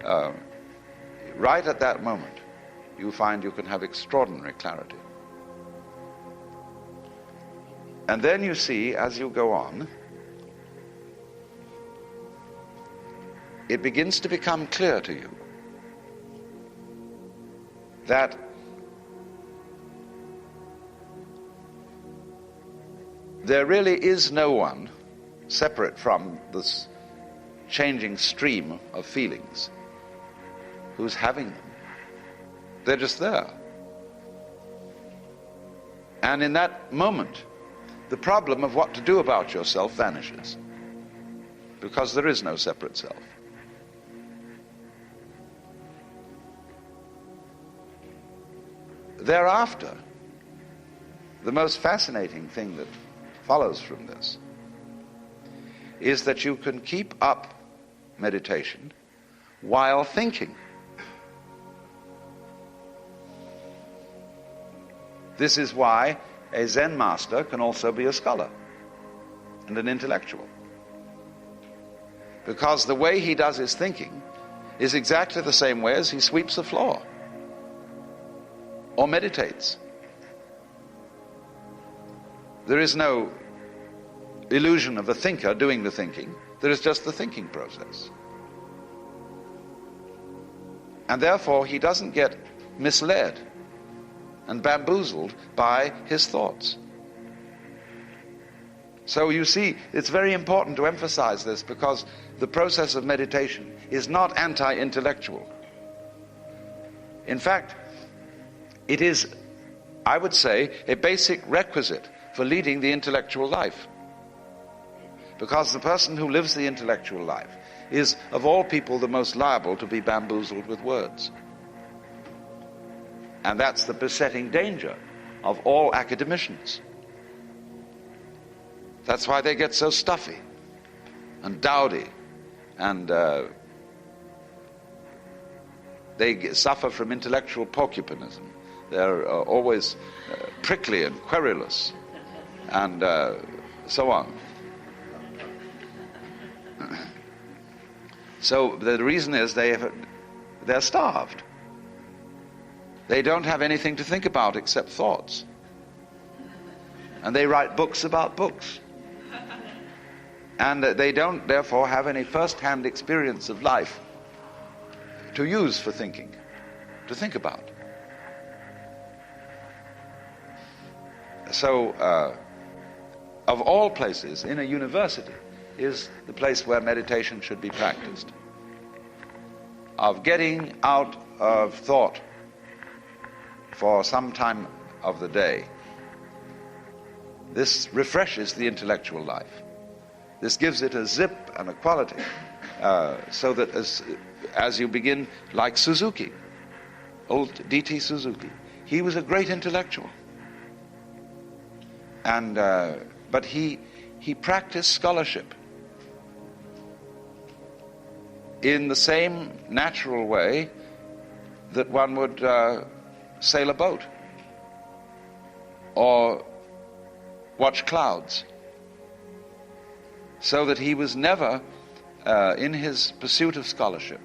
But right at that moment, you find you can have extraordinary clarity. And then you see, as you go on, it begins to become clear to you that there really is no one separate from this changing stream of feelings who's having them. They're just there. And in that moment, the problem of what to do about yourself vanishes, because there is no separate self. Thereafter, the most fascinating thing that follows from this is that you can keep up meditation while thinking. This is why a Zen master can also be a scholar and an intellectual, because the way he does his thinking is exactly the same way as he sweeps the floor or meditates. There is no illusion of a thinker doing the thinking. There is just the thinking process. And therefore he doesn't get misled and bamboozled by his thoughts. So you see, it's very important to emphasize this, because the process of meditation is not anti-intellectual. In fact, it is, I would say, a basic requisite for leading the intellectual life. Because the person who lives the intellectual life is, of all people, the most liable to be bamboozled with words. And that's the besetting danger of all academicians. That's why they get so stuffy and dowdy, and they suffer from intellectual porcupinism. They're always prickly and querulous, and so on. So the reason is they're starved. They don't have anything to think about except thoughts. And they write books about books. And they don't, therefore, have any first-hand experience of life to use for thinking, to think about. So, of all places, in a university is the place where meditation should be practiced. Of getting out of thought for some time of the day. This refreshes the intellectual life. This gives it a zip and a quality, so that as you begin, like Suzuki, old D.T. Suzuki, he was a great intellectual. And but he practiced scholarship in the same natural way that one would sail a boat or watch clouds, so that he was never, in his pursuit of scholarship,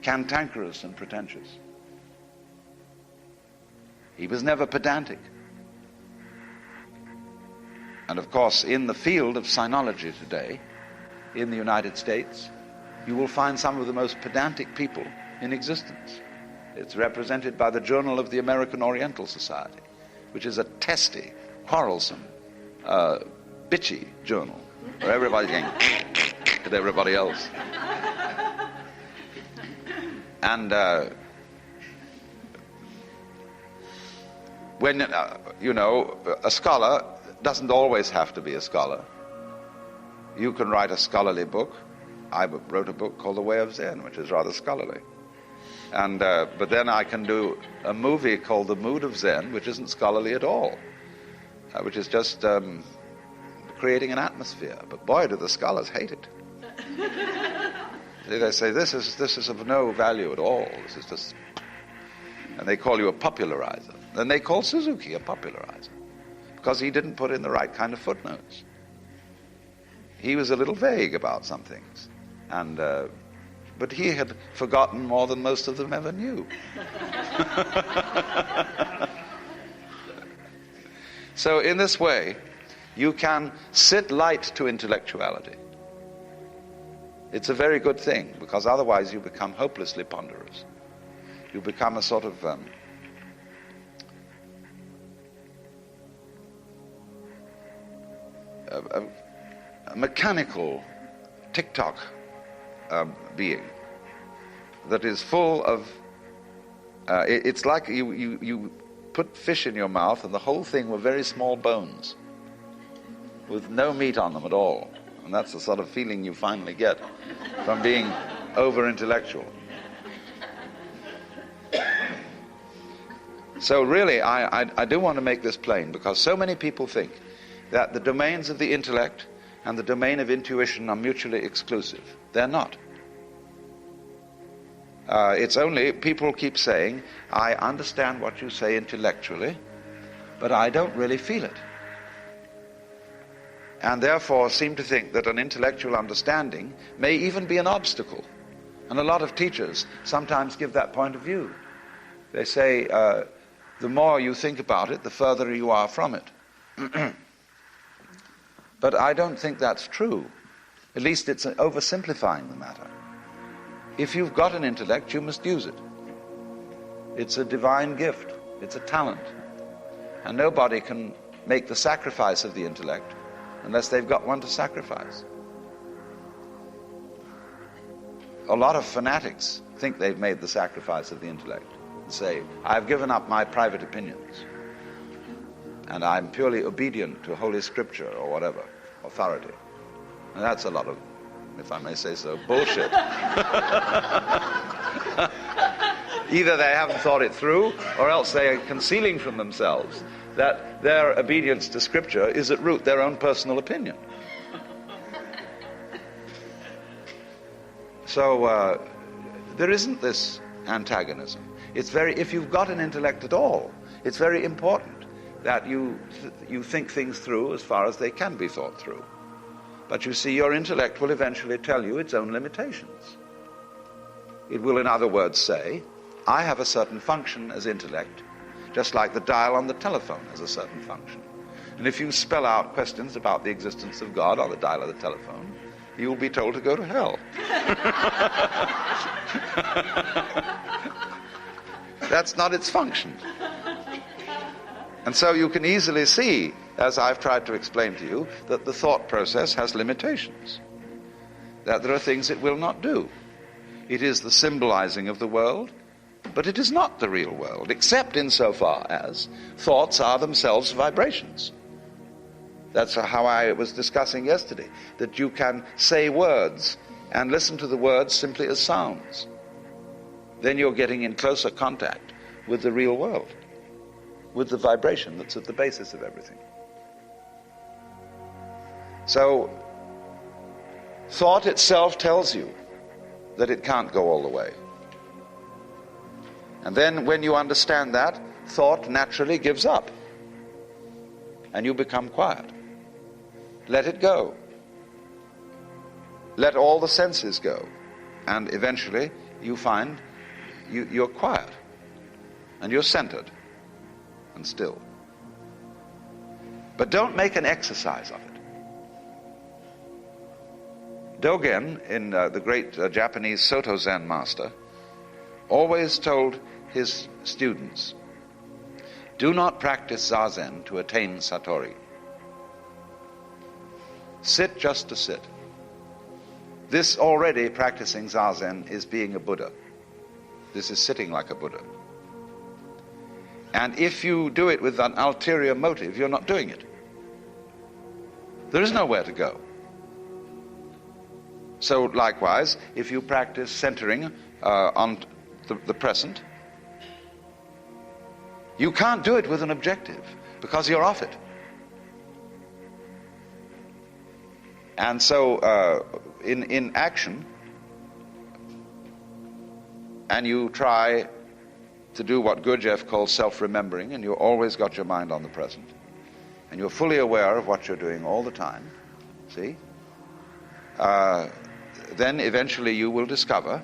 cantankerous and pretentious. He was never pedantic. And of course, in the field of sinology today, in the United States, you will find some of the most pedantic people in existence. It's represented by the Journal of the American Oriental Society, which is a testy, quarrelsome, bitchy journal, where everybody's going at everybody else. And when, a scholar doesn't always have to be a scholar. You can write a scholarly book. I wrote a book called The Way of Zen, which is rather scholarly. And but then I can do a movie called The Mood of Zen, which isn't scholarly at all, which is just creating an atmosphere. But boy, do the scholars hate it. They say this is of no value at all. This is just, and they call you a popularizer. And they call Suzuki a popularizer because he didn't put in the right kind of footnotes. He was a little vague about some things, and but he had forgotten more than most of them ever knew. So in this way, you can sit light to intellectuality. It's a very good thing, because otherwise you become hopelessly ponderous. You become a sort of a mechanical tick-tock being that is full of it's like you put fish in your mouth and the whole thing were very small bones with no meat on them at all. And that's the sort of feeling you finally get from being over-intellectual. So really, I do want to make this plain, because so many people think that the domains of the intellect and the domain of intuition are mutually exclusive. They're not. It's only, people keep saying, I understand what you say intellectually, but I don't really feel it. And therefore seem to think that an intellectual understanding may even be an obstacle. And a lot of teachers sometimes give that point of view. They say, the more you think about it, the further you are from it. But I don't think that's true. At least it's oversimplifying the matter. If you've got an intellect, you must use it. It's a divine gift. It's a talent. And nobody can make the sacrifice of the intellect unless they've got one to sacrifice. A lot of fanatics think they've made the sacrifice of the intellect and say, I've given up my private opinions and I'm purely obedient to Holy Scripture or whatever, authority. And that's a lot of, if I may say so, bullshit. Either they haven't thought it through, or else they are concealing from themselves that their obedience to Scripture is at root their own personal opinion. So there isn't this antagonism. It's if you've got an intellect at all, it's very important that you think things through as far as they can be thought through. But you see, your intellect will eventually tell you its own limitations. It will, in other words, say, I have a certain function as intellect, just like the dial on the telephone has a certain function. And if you spell out questions about the existence of God on the dial of the telephone, you will be told to go to hell. That's not its function. And so you can easily see, as I've tried to explain to you, that the thought process has limitations, that there are things it will not do. It is the symbolizing of the world, but it is not the real world, except insofar as thoughts are themselves vibrations. That's how I was discussing yesterday, that you can say words and listen to the words simply as sounds. Then you're getting in closer contact with the real world, with the vibration that's at the basis of everything. So, thought itself tells you that it can't go all the way. And then when you understand that, thought naturally gives up. And you become quiet. Let it go. Let all the senses go. And eventually you find you're quiet. And you're centered. And still. But don't make an exercise of it. Dogen, in the great Japanese Soto Zen master, always told his students, do not practice Zazen to attain Satori. Sit just to sit. This already, practicing Zazen, is being a Buddha. This is sitting like a Buddha. And if you do it with an ulterior motive, you're not doing it. There is nowhere to go. So likewise, if you practice centering on the present, you can't do it with an objective because you're off it. And so in action, and you try to do what Gurdjieff calls self-remembering, and you've always got your mind on the present, and you're fully aware of what you're doing all the time, see? Then eventually you will discover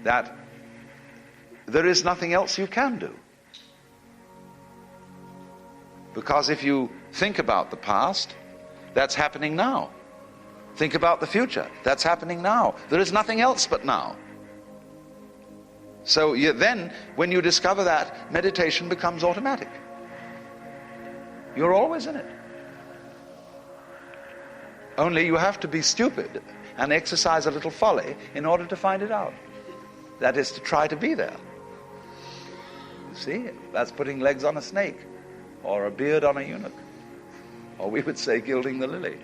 that there is nothing else you can do. Because if you think about the past, that's happening now. Think about the future, that's happening now. There is nothing else but now. So then, when you discover that, meditation becomes automatic. You're always in it. Only you have to be stupid and exercise a little folly in order to find it out. That is to try to be there. See, that's putting legs on a snake, or a beard on a eunuch, or we would say gilding the lily.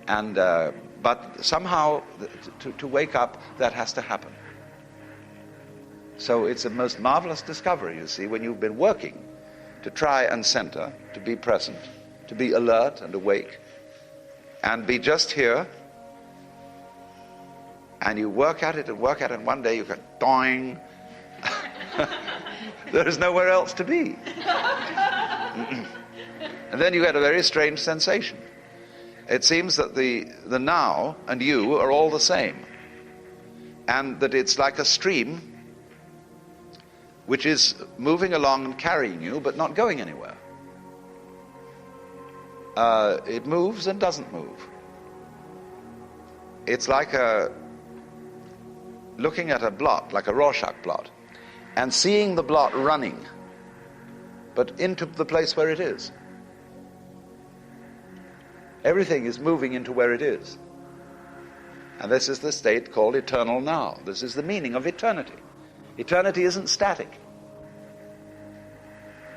And but somehow, to wake up, that has to happen. So it's a most marvelous discovery, you see, when you've been working to try and center, to be present, to be alert and awake, and be just here, and you work at it, and one day you go, doing. There is nowhere else to be. And then you get a very strange sensation. It seems that the now and you are all the same, and that it's like a stream which is moving along and carrying you, but not going anywhere. It moves and doesn't move. It's like looking at a blot, like a Rorschach blot, and seeing the blot running, but into the place where it is. Everything is moving into where it is. And this is the state called eternal now. This is the meaning of eternity. Eternity isn't static.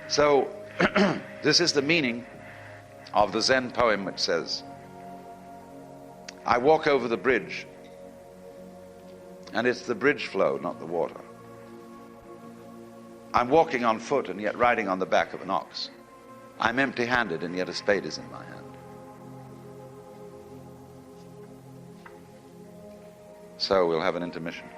So, this is the meaning of the Zen poem which says, I walk over the bridge, and it's the bridge flow, not the water. I'm walking on foot and yet riding on the back of an ox. I'm empty-handed and yet a spade is in my hand. So we'll have an intermission.